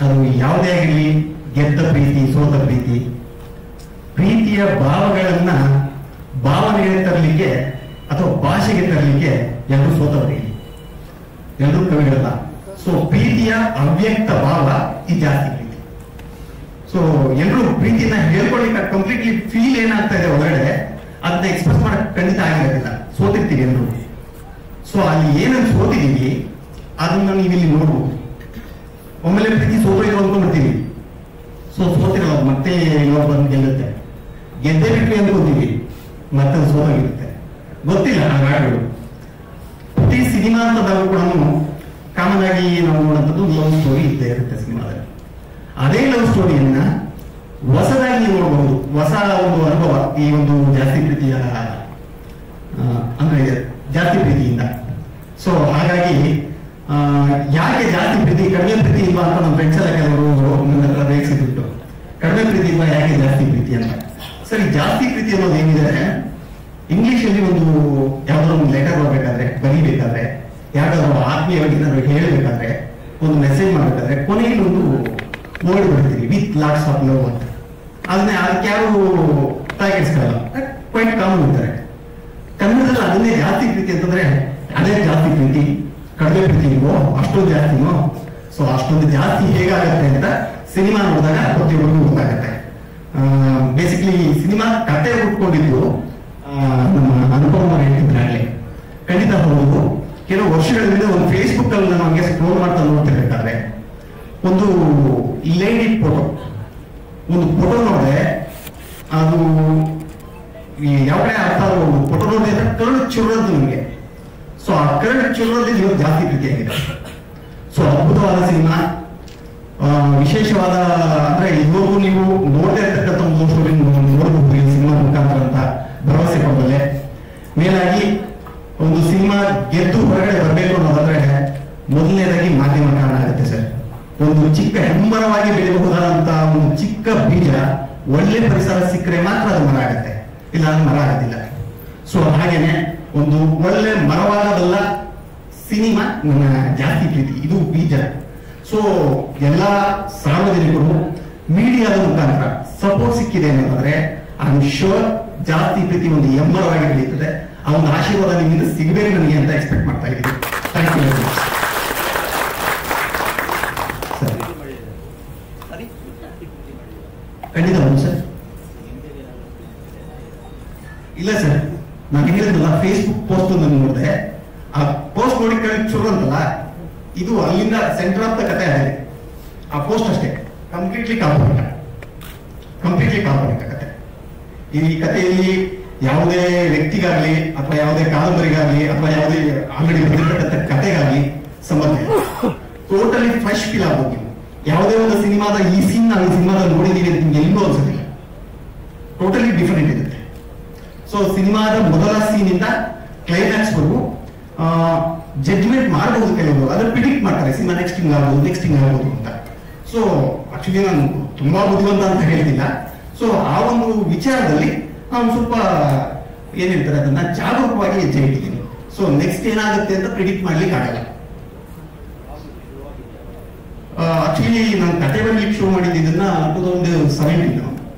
S8: ಅದು ಯಾವುದೇ ಆಗಿರಲಿ, ಗೆದ್ದ ಪ್ರೀತಿ, ಸೋತ ಪ್ರೀತಿ, ಪ್ರೀತಿಯ ಭಾವಗಳನ್ನ ಭಾವನೆಗೆ ತರಲಿಕ್ಕೆ ಅಥವಾ ಭಾಷೆಗೆ ತರಲಿಕ್ಕೆ ಎಲ್ಲರೂ ಸೋತವರಿಗೆ, ಎಲ್ಲರೂ ಕವಿಗಳಲ್ಲ. ಸೊ ಪ್ರೀತಿಯ ಅವ್ಯಕ್ತ ಭಾವ ಈ ಜಾಸ್ತಿ ಪ್ರೀತಿ. ಸೊ ಎಲ್ಲರೂ ಪ್ರೀತಿನ ಹೇಳ್ಕೊಳ್ಳಿಕ್ಕೆ ಕಂಪ್ಲೀಟ್ಲಿ ಫೀಲ್ ಏನಾಗ್ತಾ ಇದೆ ಒಳಗಡೆ ಅದನ್ನ ಎಕ್ಸ್ಪ್ರೆಸ್ ಮಾಡಕ್ ಖಂಡಿತ ಆಗಿರೋದಿಲ್ಲ, ಸೋತಿರ್ತೀವಿ ಎಲ್ಲರೂ. ಸೊ ಅಲ್ಲಿ ಏನನ್ನು ಸೋತಿದೀವಿ ಅದನ್ನ ನೀವು ಇಲ್ಲಿ ನೋಡ್ಬೋದು. ಒಮ್ಮೆಲೆ ಪ್ರೀತಿ ಸೋತೋಯ್ತು ಅಂದ್ಕೊಂಡ್ಬಿಡ್ತೀವಿ. ಸೊ ಸೋತಿರಲ್ಲ, ಮತ್ತೆ ಇವಾಗ ಬಂದು ಗೆಲ್ಲುತ್ತೆ. ಗೆದ್ದೇ ಬಿಟ್ವಿ ಅಂದ್ಕೊತೀವಿ, ಮತ್ತೆ ಸೋತಾಗಿರುತ್ತೆ. ಗೊತ್ತಿಲ್ಲ ಹಾಗಾಗಳು. ಪ್ರತಿ ಸಿನಿಮಾ ಅಂತ ನಾವು ಕೂಡ ಕಾಮನ್ ಆಗಿ ನಾವು ನೋಡುವಂಥದ್ದು ಲವ್ ಸ್ಟೋರಿ ಇದ್ದೇ ಇರುತ್ತೆ ಸಿನಿಮಾದಲ್ಲಿ. ಅದೇ ಲವ್ ಸ್ಟೋರಿಯನ್ನ ಹೊಸದಾಗಿ ನೀವು ನೋಡಬಹುದು, ಹೊಸ ಒಂದು ಅನುಭವ ಈ ಒಂದು ಜಾಸ್ತಿ ಪ್ರೀತಿಯ ಅಂದ್ರೆ ಜಾಸ್ತಿ ಪ್ರೀತಿಯಿಂದ. ಸೊ ಹಾಗಾಗಿ ಯಾಕೆ ಜಾಸ್ತಿ ಪ್ರೀತಿ ಕಡಿಮೆ ಪ್ರೀತಿ ಇಲ್ವಾ ಅಂತ ನಮ್ಮ ಫ್ರೆಂಡ್ಸ್ ಎಲ್ಲ ಕೆಲವರು ನನ್ನ ಹತ್ರ ರೇಗಿಸಿಬಿಟ್ಟು, ಕಡಿಮೆ ಪ್ರೀತಿ ಇಲ್ವಾ ಯಾಕೆ ಜಾಸ್ತಿ ಪ್ರೀತಿ ಅಂತ. ಸರಿ, ಜಾಸ್ತಿ ಪ್ರೀತಿ ಅನ್ನೋದು ಏನಿದೆ, ಇಂಗ್ಲಿಷ್ ಅಲ್ಲಿ ಒಂದು ಯಾವ್ದಾದ್ರು ಒಂದು ಲೆಟರ್ ಬರೀಬೇಕಾದ್ರೆ, ಯಾವ್ದಾದ್ರು ಆತ್ಮೀಯವಾಗಿ ಏನಾದ್ರು ಹೇಳಬೇಕಾದ್ರೆ, ಒಂದು ಮೆಸೇಜ್ ಮಾಡಬೇಕಾದ್ರೆ ಕೊನೆಯಲ್ಲಿ ಒಂದು ವರ್ಡ್ ಬರ್ತೀವಿ, ವಿತ್ ಲಾಟ್ಸ್ ಆಫ್ ಲವ್ ಅಂತ. ಅದನ್ನೇ ಅದಕ್ಕೆ ಯಾರು ತಾಯಿಸ್ಕೊಳ್ಳಲ್ಲ, ಕ್ವೈಟ್ ಕಾಮನ್ ಅಂತಾರೆ. ಕನ್ನಡದಲ್ಲಿ ಅದನ್ನೇ ಜಾಸ್ತಿ ಪ್ರೀತಿ ಅಂತಂದ್ರೆ ಅದೇ ಜಾಸ್ತಿ ಪ್ರೀತಿ, ಕಡಿಮೆ ಪ್ರೀತಿ ಇಲ್ವೋ ಅಷ್ಟೊಂದು ಜಾಸ್ತಿನೋ. ಸೊ ಅಷ್ಟೊಂದು ಜಾಸ್ತಿ ಹೇಗಾಗತ್ತೆ ಅಂತ ಸಿನಿಮಾ ನೋಡಿದಾಗ ಪ್ರತಿಯೊಬ್ಬರಿಗೂ ಗೊತ್ತಾಗತ್ತೆ. ಬೇಸಿಕಲಿ ಸಿನಿಮಾ ಕತೆ ಹುಟ್ಕೊಂಡಿದ್ದು ನಮ್ಮ ಅನುಭವ ಹೇಳ್ತಿದ್ರಾಗ್ಲಿ ಖಂಡಿತ ಹೌದು. ಕೆಲವು ವರ್ಷಗಳಿಂದ ಒಂದು ಫೇಸ್ಬುಕ್ ಅಲ್ಲಿ ನಾನು ಹಂಗೆ ಸ್ಕ್ರೋಲ್ ಮಾಡ್ತಾ ನೋಡ್ತಿರ್ಬೇಕಾದ್ರೆ ಒಂದು ಲೇಡಿ ಫೋಟೋ, ಒಂದು ಫೋಟೋ ನೋಡಿದೆ, ಅದು ಯಾವ ಕಡೆ ಅರ್ಥ ಒಂದು ಫೋಟೋ ನೋಡಿದೆ ಅಂದ್ರೆ ಕರಳು ಚುರೋದು ನಿಮಗೆ. ಸೊ ಆ ಕರಳು ಚುರೋದ್ರಿಂದ ಇವತ್ತು ಜಾಸ್ತಿ ಪ್ರೀತಿಯಾಗಿದೆ. ಸೊ ಅದ್ಭುತವಾದ ಸಿನಿಮಾ, ವಿಶೇಷವಾದ ಅಂದ್ರೆ ಇದುವರೆಗೂ ನೀವು ನೋಡದೇ ಇರ್ತಕ್ಕಂಥ ಒಂದು ಸ್ಟೋರಿ ನೋಡಬಹುದು ಈ ಸಿನಿಮಾ ಮುಖಾಂತರ ಅಂತ ಭರವಸೆ ಕೊಡಬಲ್ಲೆ. ಮೇಲಾಗಿ ಒಂದು ಸಿನಿಮಾ ಗೆದ್ದು ಹೊರಗಡೆ ಬರಬೇಕು ಅನ್ನೋದಾದ್ರೆ ಮೊದಲನೇದಾಗಿ ಮಾಧ್ಯಮ ಕಾರಣ ಆಗುತ್ತೆ ಸರ್. ಒಂದು ಚಿಕ್ಕ ಹೆಮ್ಮರವಾಗಿ ಬೆಳೆಯಬಹುದಾದಂತಹ ಒಂದು ಒಳ್ಳೆ ಪರಿಸರ ಸಿಕ್ಕರೆ ಮಾತ್ರ ಅದು ಮರ ಆಗುತ್ತೆ, ಇಲ್ಲ ಅದು ಮರ ಆಗೋದಿಲ್ಲ. ಸೊ ಹಾಗೇನೆ ಒಂದು ಒಳ್ಳೆ ಮರವಾಗಬಲ್ಲ ಸಿನಿಮಾ ನನ್ನ ಜಾಸ್ತಿ ಪ್ರೀತಿ, ಇದು ಬೀಜ. ಸೊ ಎಲ್ಲ ಸಾರ್ವಜನಿಕರು ಮೀಡಿಯಾದ ಮುಖಾಂತರ ಸಪೋರ್ಟ್ ಸಿಕ್ಕಿದೆ ಅನ್ನೋದಾದ್ರೆ ಐ ಆಮ್ ಶೋರ್ ಜಾಸ್ತಿ ಪ್ರೀತಿ ಒಂದು ಎಮ್ಮರವಾಗಿ ಬೆಳೀತದೆ. ಆ ಒಂದು ಆಶೀರ್ವಾದ ನಿಮ್ಮಿಂದ ಸಿಗಬೇಕು ನನಗೆ ಅಂತ ಎಕ್ಸ್ಪೆಕ್ಟ್ ಮಾಡ್ತಾ ಇದ್ದೀನಿ. Thank you very much. ಖಂಡಿತ ಸರ್. ಇಲ್ಲ ಸರ್, ನಾನು ಹೇಳಿದ್ನಲ್ಲ ಫೇಸ್ಬುಕ್ ಪೋಸ್ಟ್ ನಾನು ನೋಡಿದೆ, ಆ ಪೋಸ್ಟ್ ನೋಡಿ ಶುರು ಅಂತಲ್ಲ, ಇದು ಅಲ್ಲಿಂದ ಸೆಂಟರ್ ಆಫ್ ದ ಕಥೆ ಆಗಿದೆ. ಆ ಪೋಸ್ಟ್ ಅಷ್ಟೇ ಕಂಪ್ಲೀಟ್ಲಿ ಕಾಲ್ಪನಿಕ ಕಥೆ. ಈ ಕಥೆಯಲ್ಲಿ ಯಾವುದೇ ವ್ಯಕ್ತಿಗಾಗ್ಲಿ ಅಥವಾ ಯಾವುದೇ ಕಾದಂಬರಿಗಾಗ್ಲಿ ಅಥವಾ ಯಾವುದೇ ಆಲ್ರೆಡಿ ಬಂದಿರತಕ್ಕಂಥ ಕಥೆಗಾಗ್ಲಿ ಸಂಬಂಧ ಇಲ್ಲ. ಟೋಟಲಿ ಫ್ರೆಶ್ ಫೀಲ್ ಆಗ್ಬೋದು. ಯಾವುದೇ ಒಂದು ಸಿನಿಮಾದ ಈ ಸೀನ್ ನಾವು ಈ ಸಿನಿಮಾದಲ್ಲಿ ನೋಡಿದೀವಿ ಅಂತ ನಿಮ್ಗೆ ಎಲ್ಲೂ ಅನ್ಸೋದಿಲ್ಲ. ಟೋಟಲಿ ಡಿಫರೆಂಟ್ ಇರುತ್ತೆ. ಸೊ ಸಿನಿಮಾದ ಮೊದಲ ಸೀನ್ ಇಂದ ಕ್ಲೈಮ್ಯಾಕ್ಸ್ ವರೆಗೂ ಜಡ್ಜ್ಮೆಂಟ್ ಮಾಡಬಹುದು, ಕೆಲವರು ಅದನ್ನ ಪ್ರಿಡಿಕ್ಟ್ ಮಾಡ್ತಾರೆ, ಸಿನಿಮಾ ನೆಕ್ಸ್ಟ್ ಹಿಂಗ್ ಆಗ್ಬೋದು ಅಂತ. ಸೊ ಆಕ್ಚುಲಿ ನಾನು ತುಂಬಾ ಬುದ್ಧಿವಂತ ಅಂತ ಹೇಳ್ತಿಲ್ಲ. ಸೊ ಆ ಒಂದು ವಿಚಾರದಲ್ಲಿ ನಾವು ಸ್ವಲ್ಪ ಏನ್ ಹೇಳ್ತಾರೆ ಅದನ್ನ ಜಾಗರೂಕವಾಗಿ ಹೆಜ್ಜೆ ಇಟ್ಟಿದ್ದೀನಿ. ಸೊ ನೆಕ್ಸ್ಟ್ ಏನಾಗುತ್ತೆ ಅಂತ ಪ್ರಿಡಿಕ್ಟ್ ಮಾಡ್ಲಿಕ್ಕೆ ಆಗಲ್ಲ. ಆಕ್ಚುಲಿ ನಾನು ಕತೆ ಬರ್ಲಿಕ್ಕೆ ಶುರು ಮಾಡಿದ್ದನ್ನ 2017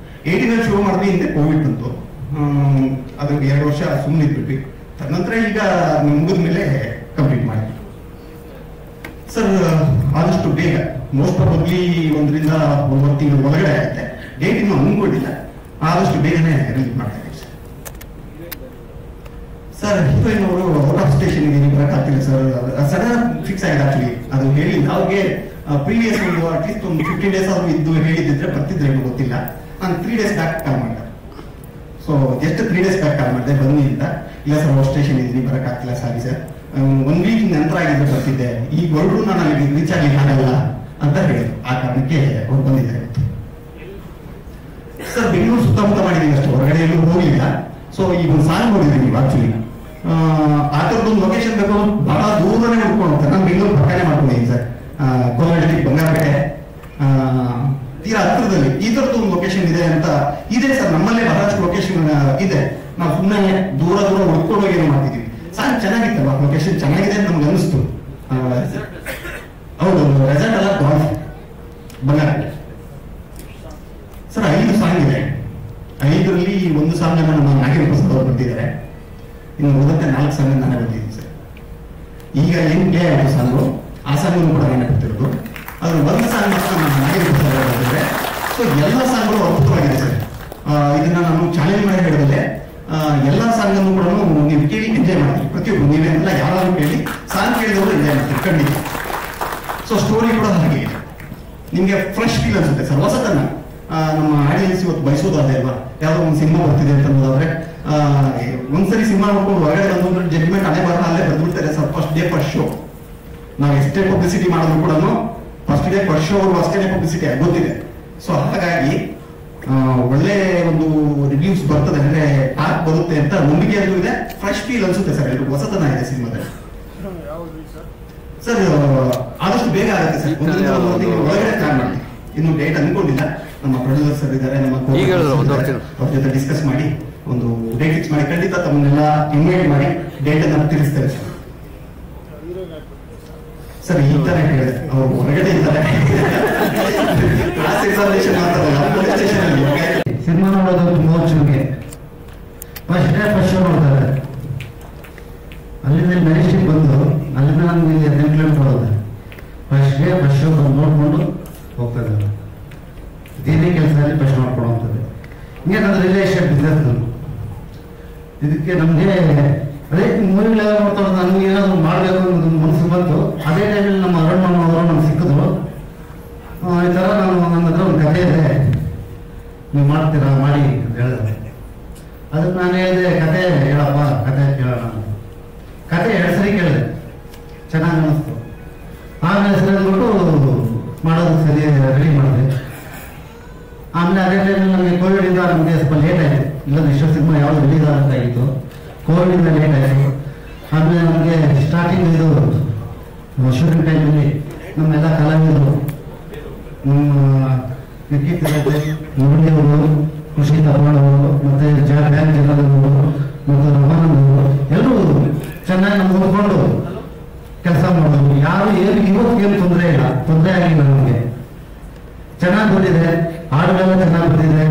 S8: 18 ಶುರು ಮಾಡಿದ್ವಿ, ಹಿಂದೆ ಕೋವಿಡ್ ಬಂತು. ಅದಕ್ಕೆ 2 ವರ್ಷ ಸುಮ್ಮನೆ ಇದ್ಬಿಟ್ವಿ. ತದನಂತರ ಈಗ ಮುಗಿದ ಮೇಲೆ ಕಂಪ್ಲೀಟ್ ಮಾಡಿ ಸರ್. ಆದಷ್ಟು ಬೇಗ, ಮೋಸ್ಟ್ ಪ್ರಾಬಬ್ಲಿ 1 ರಿಂದ 9 ತಿಂಗಳ ಒಳಗಡೆ ಆಗುತ್ತೆ. ಡೇಟ್ ಇನ್ನೂ ಅನ್ಕೊಂಡಿಲ್ಲ, ಆದಷ್ಟು ಬೇಗನೆ ರಿಲೀಸ್ ಮಾಡ್ತಾ ಇದ್ದೀವಿ ಸರ್. ಹೀರೋಯಿನ್ ಅವರು ಔಟ್ ಆಫ್ ಸ್ಟೇಷನ್ ಬರೋಕ್ಕಾಗ್ತಿಲ್ಲ ಸರ್, ಸಡನ್ ಫಿಕ್ಸ್ ಆಗಿದೆ. ಆಕ್ಚುಲಿ ಅದು ಹೇಳಿಲ್ಲ ಅವ್ರಿಗೆ, ಪ್ರೀವಿಯಸ್ ಅಟ್ಲೀಸ್ಟ್ ಒಂದು 15 ಡೇಸ್ ಆದ್ರೂ ಇದ್ದು ಹೇಳಿದ್ರೆ ಬರ್ತಿದ್ರೆ ಗೊತ್ತಿಲ್ಲ. ನಾನು 3 ಡೇಸ್ ಬ್ಯಾಕ್ ಕಾಲ್ ಮಾಡಿದೆ. ಸೊ ಎಷ್ಟು 3 ಡೇಸ್ ಬ್ಯಾಕ್ ಕಾಲ್ ಮಾಡಿದೆ, ಬನ್ನಿ ಅಂತ. ಇಲ್ಲ ಸರ್ ಔಟ್ ಸ್ಟೇಷನ್ ಇದ್ದೀನಿ, ಬರೋಕ್ಕಾಗ್ತಿಲ್ಲ, ಸಾರಿ ಸರ್, 1 ವೀಕ್ ನಂತರ ಆಗಿದ್ರೆ ಬರ್ತಿದ್ದೆ, ಈಗ ಹೊರಡ್ರು ನಾನು ಅಲ್ಲಿ ರೀಚ್ ಆಗ್ಲಿಕ್ಕೆ ಆಗಲ್ಲ ಅಂತ ಹೇಳಿದ್ರು. ಆ ಕಾರಣಕ್ಕೆ ಅವ್ರು ಬಂದಿದ್ದಾರೆ ಸರ್. ಬೆಂಗಳೂರು ಸುತ್ತಮುತ್ತ ಮಾಡಿದೀವಿ ಅಷ್ಟು, ಹೊರಗಡೆ ಎಲ್ಲೂ ಹೋಗಿಲ್ಲ. ಸೊ ಈಗ ಒಂದು ಸಾಂಗ್ ನೋಡಿದ್ದೀವಿ ಆಕ್ಚುಲಿ. ಆ ಥರದ್ದೊಂದು ಲೊಕೇಶನ್ ಬೇಕು, ಬಹಳ ದೂರನೇ ಹುಡ್ಕೊಂಡು ಹೋಗ್ತಾರೆ. ನಾನು ಬೆಂಗಳೂರು ಪಕ್ಕನೆ ಮಾಡ್ಕೊಂಡಿದ್ದೀನಿ ಸರ್, ಕೋಲಾರದಲ್ಲಿ ಬಂಗಾರಪೇಟೆ ತೀರಾ ಹತ್ರದಲ್ಲಿ ಈ ಥರದ್ದು ಒಂದು ಲೊಕೇಶನ್ ಇದೆ ಅಂತ ಇದೆ ಸರ್. ನಮ್ಮಲ್ಲೇ ಬಹಳಷ್ಟು ಲೊಕೇಶನ್ ಇದೆ. ನಾವು ಸುಮ್ಮನೆ ದೂರ ಹುಡ್ಕೊಂಡು ಹೋಗಿ ಏನೋ ಮಾಡ್ತಿದ್ದೀವಿ. ಸಾಂಗ್ ಚೆನ್ನಾಗಿತ್ತಲ್ವಾ, ಲೊಕೇಶನ್ ಚೆನ್ನಾಗಿದೆ ಅಂತ ನಮ್ಗೆ ಅನಿಸ್ತು. ಹೌದು, ರೆಸಾರ್ಟ್ ಅಲ್ಲ, ಗಾಲ್ಫ್ ಬಂಗಾರಪೇಟೆ ಸರ್. 5 ಸಾಂಗ್ ಇದೆ. 5ರಲ್ಲಿ 1 ಸಾಂಗ್ ನಮ್ಮ ನಾಗೇಂದ್ರ ಪ್ರಸಾದ್ ಅವರು ಬರ್ತಿದ್ದಾರೆ, ಇನ್ನು ಉಳಿದಂತೆ 4 ಸಾಂಗ್ ನಾನೇ ಬರ್ತಿದ್ದೀನಿ ಸರ್. ಈಗ ಏನ್ ಪ್ಲೇ ಆಯಿತು ಸಾಂಗು, ಆ ಸಾಂಗನ್ನು ಕೂಡ ನಾನೇ ಬರ್ತಿರೋದು. ಅದ್ರ 1 ಸಾಂಗ್ ಮಾತ್ರ ನಮ್ಮ ನಾಗೇಂದ್ರ ಪ್ರಸಾದ್ ಅವರು ಬರ್ತಿದ್ದಾರೆ. ಸೊ ಎಲ್ಲ ಸಾಂಗ್ಗಳು ಅದ್ಭುತವಾಗಿದೆ ಸರ್. ಇದನ್ನ ನಾನು ಚಾಲೆಂಜ್ ಮಾಡಿ ಹೇಳಿದ್ರೆ ಎಲ್ಲ ಸಾಂಗ್ ಅನ್ನು ಕೂಡ ನೀವು ಕೇಳಿ ಎಂಜಾಯ್ ಮಾಡ್ತೀವಿ. ಪ್ರತಿಯೊಬ್ಬರು ನೀವೆಲ್ಲ ಯಾರು ಕೇಳಿ ಸಾಂಗ್ ಕೇಳಿದವರು ಎಂಜಾಯ್ ಮಾಡ್ತೀವಿ ಖಂಡಿತ. ಸೊ ಸ್ಟೋರಿ ಕೂಡ ಹಾಗೆ ಇದೆ, ನಿಮ್ಗೆ ಫ್ರೆಶ್ ಫೀಲ್ ಅನ್ಸುತ್ತೆ ಸರ್, ಹೊಸತನ್ನ. ನಮ್ಮ ಆಡಿಯನ್ಸ್ ಇವತ್ತು ಬಯಸೋದಾದ್ರೆ ಅಲ್ವಾ, ಯಾವ್ದೋ ಒಂದು ಸಿನಿಮಾ ಬರ್ತಿದೆ ಅಂತ ಅನ್ನೋದಾದ್ರೆ ಒಂದ್ಸರಿ ಸಿನಿಮಾ ನೋಡ್ಕೊಂಡು ಹೊರಗಡೆ ಬಂದು ಜಡ್ಜ್ಮೆಂಟ್ ಅಲ್ಲೇ ಬರ್ದ್ಬಿಡ್ತಾರೆ sir. First day first show ನಾವು ಎಷ್ಟೇ ಪಬ್ಲಿಸಿಟಿ ಮಾಡಿದ್ರು ಕೂಡ ಫಸ್ಟ್ ಡೇ ಫಸ್ಟ್ ಶೋ ಅವರು ಅಷ್ಟೇ ಪಬ್ಲಿಸಿಟಿ ಗೊತ್ತಿದೆ. ಸೊ ಹಾಗಾಗಿ ಒಳ್ಳೆ ಒಂದು ರಿವ್ಯೂಸ್ ಬರ್ತದೆ, ಅಂದ್ರೆ ಟಾಕ್ ಬರುತ್ತೆ ಅಂತ ನಂಬಿಕೆ ಅಂತೂ ಇದೆ. ಫ್ರೆಶ್ ಫೀಲ್ ಅನ್ಸುತ್ತೆ ಸರ್, ಎಲ್ಲರೂ ಹೊಸತನ ಇದೆ ಸಿನಿಮಾದಲ್ಲಿ ಸರ್. ಆದಷ್ಟು ಬೇಗ ಆಗುತ್ತೆ ಸರ್, 1 ತಿಂಗಳ ಒಳಗಡೆ ಪ್ಲಾನ್ ಮಾಡಿ. ಇನ್ನು ಡೇಟ್ ಅನ್ಕೊಂಡಿಲ್ಲ, ನಮ್ಮ ಪ್ರೊಡ್ಯೂಸರ್ ಸರ್ ಇದ್ದಾರೆ, ನಮ್ಮ ಅವ್ರ ಜೊತೆ ಡಿಸ್ಕಸ್ ಮಾಡಿ ಒಂದು ಡೇಟ್ ಫಿಕ್ಸ್ ಮಾಡಿ ಖಂಡಿತ ತಮ್ಮನ್ನೆಲ್ಲ ಇನ್ವೈಟ್ ಮಾಡಿ ಡೇಟ್ ಅನ್ನು ತಿಳಿಸ್ತೇವೆ ಸರ್. ಸರ್ ಈ ತರ ಹೇಳಿದೆ, ಅವರು ಹೊರಗಡೆ ಇದ್ದಾರೆ.
S9: ಸಿನಿಮಾ ನೋಡೋದು ತುಂಬಾ ಚುರುಗೆ. ಫಸ್ಟ್ ಡೇ ಫಸ್ಟ್ ಶೋ ನೋಡ್ತಾರೆ, ಅಲ್ಲಿಂದ ಮೆಜೆಸ್ಟಿಕ್ ಬಂದು ಅಲ್ಲಿಂದ ನಮ್ಗೆ 18 ಕಿಲೋಮೀಟರ್ ಹೋಗುತ್ತೆ. ಫಸ್ಟ್ ಡೇ ಫಸ್ಟ್ ಶೋ ಬಂದು ನೋಡ್ಕೊಂಡು ಹೋಗ್ತಾ ಇದ್ದಾರೆ. ಇದೇ ಕೆಲಸದಲ್ಲಿ ಫಸ್ಟ್ ನೋಡ್ಕೊಂಡು ಹೋಗ್ತದೆ. ಹಿಂಗೆ ನನ್ನ ರಿಲೇಷನ್ ಬಿಸ್ನೆಸ್. ಇದಕ್ಕೆ ನಮಗೆ ಅದೇ ಮೂವಿಗಳೆಲ್ಲ ನೋಡ್ತಾ ನಮ್ಗೆ ಏನಾದ್ರು ಮಾಡಬೇಕು ಅನ್ನೋದು ಮನಸ್ಸು ಬಂತು. ಅದೇ ಟೈಮಲ್ಲಿ ನಮ್ಮ ಅರುಣ್ ಅವರು ನಮ್ಗೆ ಸಿಕ್ಕಿದ್ರು. ಈ ಥರ ನಾನು ನನ್ನ ಹತ್ರ ಒಂದು ಕಥೆ ಇದೆ, ನೀವು ಮಾಡ್ತೀರಾ ಮಾಡಿ ಅಂತ ಹೇಳಿದ್ರೆ ಅದಕ್ಕೆ ನಾನು ಹೇಳಿದೆ, ಕತೆ ಹೇಳಪ್ಪ, ಕತೆ ಕೇಳೋಣ. ಕತೆ 2 ಸರಿ ಕೇಳಿದೆ, ಚೆನ್ನಾಗಿ ಅನ್ನಿಸ್ತು. ಆಮೇಲೆ ಸರಿ ಅಂದ್ಬಿಟ್ಟು ಮಾಡೋದು ಸರಿ ರೆಡಿ ಮಾಡಿದೆ. ಆಮೇಲೆ ಅದೇ ಟೈಮಲ್ಲಿ ನಮಗೆ ಕೋವಿಡಿಂದ ನಮಗೆ ಸ್ವಲ್ಪ ಲೇಟ್ ಆಯಿತು. ಇಲ್ಲದ ಇಷ್ಟು ಸಿನಿಮಾ ಯಾವುದು ರಿಲೀಸ್ ಆಗಬೇಕಾಗಿತ್ತು, ಕೋವಿಡಿಂದ ಲೇಟ್ ಆಯಿತು. ಆಮೇಲೆ ನಮಗೆ ಸ್ಟಾರ್ಟಿಂಗ್ ಇದು ಶೂಟಿಂಗ್ ಟೈಮಲ್ಲಿ ನಮ್ಮೆಲ್ಲ ಕಲಾವಿದರು ನಮ್ಮ ಇರ್ಕಿತ್ತಿರುತ್ತೆ ಮುರಳಿ ಅವರು, ಖುಷಿ ತಪಾಳ್ ಅವರು, ಮತ್ತೆ ಬ್ಯಾಂಕ್ ಜನರವರು ಮತ್ತು ರಮಾನಂದ್ ಅವರು ಎಲ್ಲರೂ ಚೆನ್ನಾಗಿ ನಮ್ಗೆ ನೋಡ್ಕೊಂಡು ಕೆಲಸ ಮಾಡೋದು. ಯಾರು ಏನು ಇವತ್ತಿಗೇನು ತೊಂದರೆ ಇಲ್ಲ, ತೊಂದರೆ ಆಗಿಲ್ಲ ನಮಗೆ. ಚೆನ್ನಾಗಿ ಬಂದಿದೆ, ಹಾಡುಗಳೆಲ್ಲ ಚೆನ್ನಾಗಿ ಬಂದಿದೆ,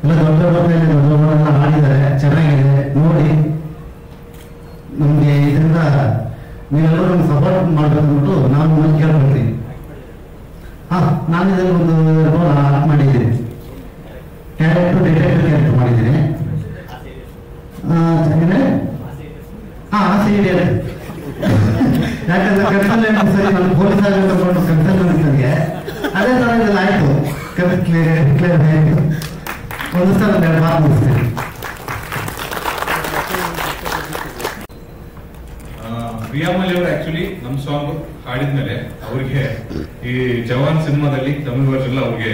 S9: ಎಲ್ಲ ದೊಡ್ಡವರೆಲ್ಲ ಹಾಡಿದ್ದಾರೆ, ಚೆನ್ನಾಗಿದೆ. ನೋಡಿ ನಮಗೆ ಇದರಿಂದ ನೀವೆಲ್ಲರೂ ನಮ್ಗೆ ಸಪೋರ್ಟ್ ಮಾಡಬೇಕು ಅಂದ್ಬಿಟ್ಟು ನಾನು ಕೇಳ್ಕೊಳ್ತೀನಿ. ನಾನು ಇದರಲ್ಲಿ ಒಂದು ರೋಲ್ ಆಕ್ಟ್ ಮಾಡಿದ್ದೀನಿ, ಕ್ಯಾರೆಕ್ಟರ್ ಡಿಟೆಕ್ಟಿವ್ ಕ್ಯಾರೆಕ್ಟರ್ ಮಾಡಿದ್ದೀನಿ. ಆಸೆ ಇದೆ, ಯಾಕಂದ್ರೆ ಕನ್ಸಲ್ಲೇ ಸರಿ ನಾನು ಪೊಲೀಸ್ ಆಗಿ ತಗೊಂಡು ಕನ್ಸಲ್ ನನಗೆ ಅದೇ ತರ ಇದೆಲ್ಲ ಆಯ್ತು. ಕ್ಲಿಯರ್ ಆಯ್ತು. ಒಂದು ಸಲ ಎರಡು ಮಾತು ಮುಗಿಸ್ತೀನಿ.
S10: ಪ್ರಿಯಾಮಲಿ ಅವರು ಆಕ್ಚುಲಿ ನಮ್ಮ ಸಾಂಗ್ ಹಾಡಿದ್ಮೇಲೆ ಅವ್ರಿಗೆ ಈ ಜವಾನ್ ಸಿನಿಮಾದಲ್ಲಿ ತಮಿಳ್ ವರ್ಷನ್ ಅವ್ರಿಗೆ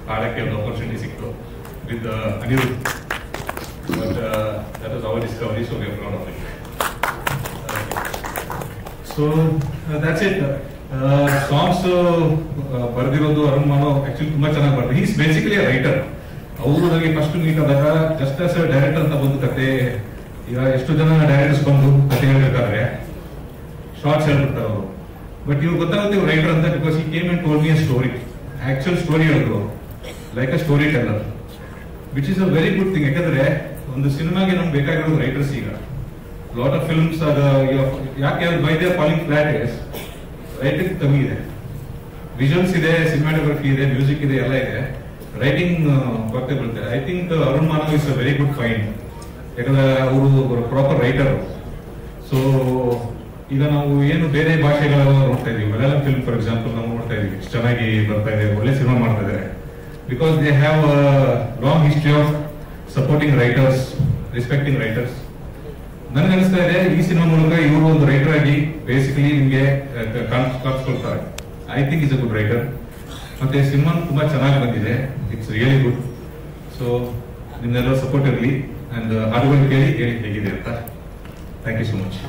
S10: ಹಾಡಕ್ಕೆ ಒಂದು ಆಪರ್ಚುನಿಟಿ ಸಿಕ್ತು with Anirudh. But that was our discovery, so we are proud of it. So that's it. Songs ಬರೆದಿರೋದು ಅರುಣ್ ಮಾನವ್ ಆಕ್ಚುಲಿ ತುಂಬಾ ಚೆನ್ನಾಗಿ ಬರ್ತಾರೆ. Is basically writer. ಅವರು ನನಗೆ ಫಸ್ಟ್ ಮೀಟ್ ಆದಾಗ ಜಸ್ಟ್ ಆಸ್ ಡೈರೆಕ್ಟರ್ ಅಂತ ಬಂದು ಕತೆ, ಈಗ ಎಷ್ಟು ಜನ ಡೈರೆಕ್ಟರ್ಸ್ ಬಂದು ಕತೆ ಹೇಳ್ಬೇಕಾದ್ರೆ ಶಾರ್ಟ್ಸ್ ಹೇಳ್ಬಿಡ್ತಾರೆ ಅವರು. ಬಟ್ ಇವ್ರು ಗೊತ್ತಾಗುತ್ತೆ ಇವ್ರು ರೈಟರ್ ಅಂತ, because he came and told me a story, actual story ಹೇಳಿದ್ರು, like a storyteller, which is a very good thing. ಯಾಕಂದ್ರೆ ಒಂದು ಸಿನಿಮಾಗೆ ನಮ್ಗೆ ಬೇಕಾಗಿರೋದು ರೈಟರ್ಸ್. ಈಗ ಲಾಟ್ ಆಫ್ ಫಿಲ್ಮ್ಸ್ ಯಾಕೆ by they falling flat is writing ಕಮ್ಮಿ ಇದೆ. ವಿಜುವಲ್ಸ್ ಇದೆ, ಸಿನಿಮಾಟೋಗ್ರಫಿ ಇದೆ, ಮ್ಯೂಸಿಕ್ ಇದೆ, ಎಲ್ಲ ಇದೆ, ರೈಟಿಂಗ್ ಕೊರತೆ ಬೀಳುತ್ತೆ. I think Arun Manav is a very good find, ಯಾಕಂದ್ರೆ ಅವರು ಪ್ರಾಪರ್ ರೈಟರ್. ಸೊ ಈಗ ನಾವು ಏನು ಬೇರೆ ಭಾಷೆಗಳೆಲ್ಲ ನೋಡ್ತಾ ಇದೀವಿ, ಮಲಯಾಳಂ ಫಿಲ್ಮ್ ಫಾರ್ ಎಕ್ಸಾಂಪಲ್ ನಾವು ನೋಡ್ತಾ ಇದೀವಿ, ಎಷ್ಟು ಚೆನ್ನಾಗಿ ಬರ್ತಾ ಇದೆ, ಒಳ್ಳೆ ಸಿನಿಮಾ ಮಾಡ್ತಾ ಇದ್ದಾರೆ. Because they have long history of supporting writers, respecting writers. ನನ್ಗೆ ಅನಿಸ್ತಾ ಇದೆ ಈ ಸಿನಿಮಾ ಮೂಲಕ ಇವರು ಒಂದು ರೈಟರ್ ಆಗಿ ಬೇಸಿಕಲಿ ನಿಮ್ಗೆ ಕಾಣಿಸ್ಕೊಳ್ತಾರೆ. I think is a good writer. ಮತ್ತೆ ಸಿನಿಮಾ ತುಂಬಾ ಚೆನ್ನಾಗಿ ಬಂದಿದೆ, ಇಟ್ಸ್ ರಿಯಲಿ ಗುಡ್. ಸೊ ನಿಮ್ಮೆಲ್ಲ ಸಪೋರ್ಟ್ ಇರಲಿ ಅಂಡ್ ಹಾಡುಗಳು ಕೇಳಿ ಹೇಗಿದೆ ಅಂತ. Thank you so much.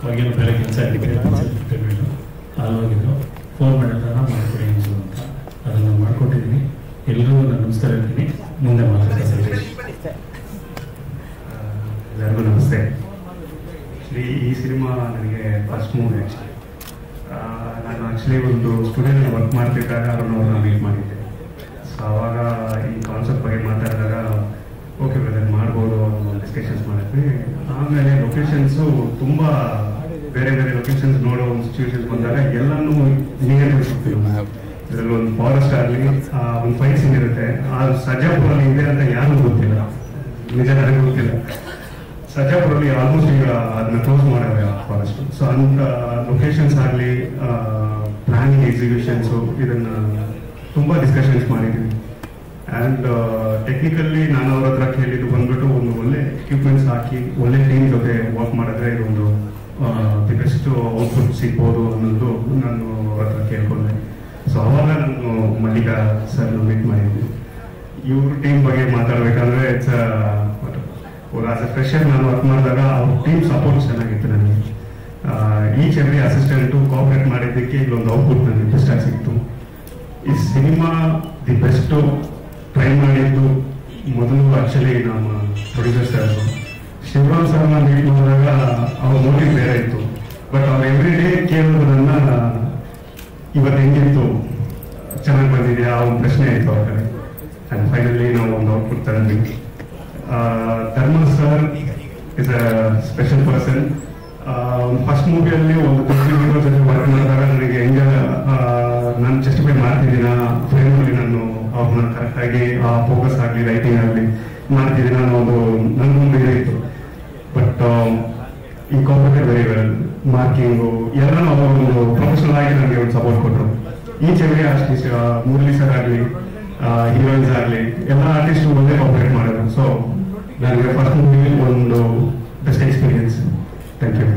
S11: ಅವಾಗೇನು ಬೇರೆ ಕೆಲಸ ಆಗೋಗಿದ್ದು ಫೋನ್ ಮಾಡಿದಾಗ ಮಾಡಿಕೊಡಿ ಅಂತ ಅದನ್ನು ಮಾಡಿಕೊಟ್ಟಿದ್ದೀನಿ. ಎಲ್ಲರಿಗೂ ನಾನು ನಮಸ್ಕಾರ ಹೇಳ್ತೀನಿ. ಮುಂದೆ ಮಾತಾಡ್ತೀನಿ.
S5: ಎಲ್ಲರಿಗೂ ನಮಸ್ತೆ. ಈ ಸಿನಿಮಾ ನನಗೆ ಫಸ್ಟ್ ಮೂವಿ. ನಾನು ಆಕ್ಚುಲಿ ಒಂದು ಸ್ಟುಡಿಯೋದಲ್ಲಿ ವರ್ಕ್ ಮಾಡ್ತಿದ್ದಾಗ ಅವ್ರನ್ನ ಮೀಟ್ ಮಾಡಿದ್ದೆ. ಸೊ ಅವಾಗ ಈ ಕಾನ್ಸೆಪ್ಟ್ ಬಗ್ಗೆ ಮಾತಾಡಿದಾಗ ಓಕೆ ಬ್ರದರ್ ಮಾಡ್ಬೋದು ಅನ್ನೋ ಡಿಸ್ಕಷನ್ಸ್ ಮಾಡಿದ್ವಿ. ಆಮೇಲೆ ಲೊಕೇಶನ್ಸು ತುಂಬ ಬೇರೆ ಬೇರೆ ಲೊಕೇಶನ್ಸ್ ನೋಡೋ ಒಂದು ಸಿಚುವೇಶನ್ಸ್ ಬಂದಾಗ ಎಲ್ಲನೂ ನಿಯರ್ ಬಿಡ್ತೀವಿ. ಇದರಲ್ಲಿ ಒಂದು ಫಾರೆಸ್ಟ್ ಆಗಲಿ, ಒಂದು ಫೈಟ್ ಸೀನ್ ಇರುತ್ತೆ, ಆ ಸರ್ಜಾಪುರಲ್ಲಿ ಇದೆ ಅಂತ ಯಾರಿಗೂ ಗೊತ್ತಿಲ್ಲ, ನಿಜ ನನಗೆ ಗೊತ್ತಿಲ್ಲ. ಸರ್ಜಾಪುರಲ್ಲಿ ಆಲ್ಮೋಸ್ಟ್ ಈಗ ಅದನ್ನ ಕ್ಲೋಸ್ ಮಾಡವೆ ಆ ಫಾರೆಸ್ಟ್. ಸೊ ಅಂತ ಲೊಕೇಶನ್ಸ್ ಆಗಲಿ, ಪ್ಲಾನಿಂಗ್, ಎಕ್ಸಿಕ್ಯೂಷನ್ಸು, ಇದನ್ನ ತುಂಬ ಡಿಸ್ಕಷನ್ಸ್ ಮಾಡಿದ್ದೀವಿ. ಆ್ಯಂಡ್ ಟೆಕ್ನಿಕಲಿ ನಾನು ಅವ್ರ ಹತ್ರ ಕೇಳಿದ್ದು ಬಂದ್ಬಿಟ್ಟು ಒಂದು ಒಳ್ಳೆ ಎಕ್ವಿಪ್ಮೆಂಟ್ಸ್ ಹಾಕಿ ಒಳ್ಳೆ ಟೀಮ್ ಜೊತೆ ವರ್ಕ್ ಮಾಡಿದ್ರೆ ಇದೊಂದು ದಿ ಬೆಸ್ಟ್ ಔಟ್ಪುಟ್ ಸಿಗ್ಬೋದು ಅನ್ನೋದು ನಾನು ಅವ್ರ ಹತ್ರ ಕೇಳ್ಕೊಂಡೆ. ಸೊ ಅವಾಗ ನಾನು ಮಲ್ಲಿಕಾ ಸರ್ ಮೀಟ್ ಮಾಡಿದ್ವಿ. ಇವ್ರ ಟೀಮ್ ಬಗ್ಗೆ ಮಾತಾಡ್ಬೇಕಂದ್ರೆ ಇಟ್ಸ್ ಆಸ್ ಎ ಫ್ರೆಶರ್ ನಾನು ವರ್ಕ್ ಮಾಡಿದಾಗ ಅವ್ರ ಟೀಮ್ ಸಪೋರ್ಟ್ ಚೆನ್ನಾಗಿತ್ತು ನನಗೆ. ಈಚ್ ಎವ್ರಿ ಅಸಿಸ್ಟೆಂಟು ಕೋಆಪರೇಟ್ ಮಾಡಿದ್ದಕ್ಕೆ ಇಲ್ಲೊಂದು ಔಟ್ಪುಟ್ ನನಗೆ ಬೆಸ್ಟಾಗಿ ಸಿಕ್ತು. ಈ ಸಿನಿಮಾ ದಿ ಬೆಸ್ಟು ಟ್ರೈ ಮಾಡಿದ್ದು ಮೊದಲು ಆಕ್ಚುಲಿ ನಮ್ಮ ಪ್ರೊಡ್ಯೂಸರ್ ಸರ್ ಶಿವರಾಮ್ ಸರ್ನ ಮೀಟ್ ಮಾಡಿದಾಗ ಅವ್ರ ಮೋಟಿವ್ ಬೇರೆ ಇತ್ತು. ಬಟ್ ಅವ್ರು ಎವ್ರಿ ಡೇ ಕೇಳೋದನ್ನ ಇವತ್ತು ಹೆಂಗಿತ್ತು, ಚೆನ್ನಾಗಿ ಬಂದಿದೆಯಾ, ಆ ಒಂದು ಪ್ರಶ್ನೆ ಇತ್ತು ಅವ್ರ ಕಡೆ. ಆ್ಯಂಡ್ ಫೈನಲಿ ನಾವು ಒಂದು ಔಟ್ಪುಟ್ ತಂದ್ವಿ. Dharma sir is a special person. First ಮೂವಿಯಲ್ಲಿ ಒಂದು ಹೀರೋ ಜೊತೆ ವರ್ಕ್ ಮಾಡಿದಾಗ ನನಗೆ ಹೆಂಗ ನಾನು ಜಸ್ಟಿಫೈ ಮಾಡ್ತಿದ್ದೀನ ಫ್ರೇಮಲ್ಲಿ, ನಾನು ಅವ್ರನ್ನ ಕರೆಕ್ಟಾಗಿ ಫೋಕಸ್ ಆಗಲಿ, ರೈಟಿಂಗ್ ಆಗಲಿ ಮಾಡ್ತಿದ್ದೀನಿ ಅನ್ನೋ ಒಂದು ನನಗೊಂದು ಇತ್ತು. ಬಟ್ ಈ ಕಾಂಪಿಟೇಟ್ ವೆರಿ ವೆಲ್, ಮಾರ್ಕಿಂಗು ಎಲ್ಲನೂ ಅವರು ಒಂದು ಪ್ರೊಫೆಷನಲ್ ಆಗಿ ನನಗೆ ಒಂದು ಸಪೋರ್ಟ್ ಕೊಟ್ಟರು. Each every artist, Murali sir ಆಗಲಿ, ಹೀರೋಯಿನ್ಸ್ ಆಗಲಿ, ಎಲ್ಲ ಆರ್ಟಿಸ್ಟ್ ಒಂದೇ ಕಾಂಪಿಟೇಟ್ ಮಾಡಿದ್ರು. ಸೊ ನನಗೆ ಫಸ್ಟ್ ಮೂವಿ ಒಂದು ಬೆಸ್ಟ್ ಎಕ್ಸ್ಪೀರಿಯನ್ಸ್. Thank you.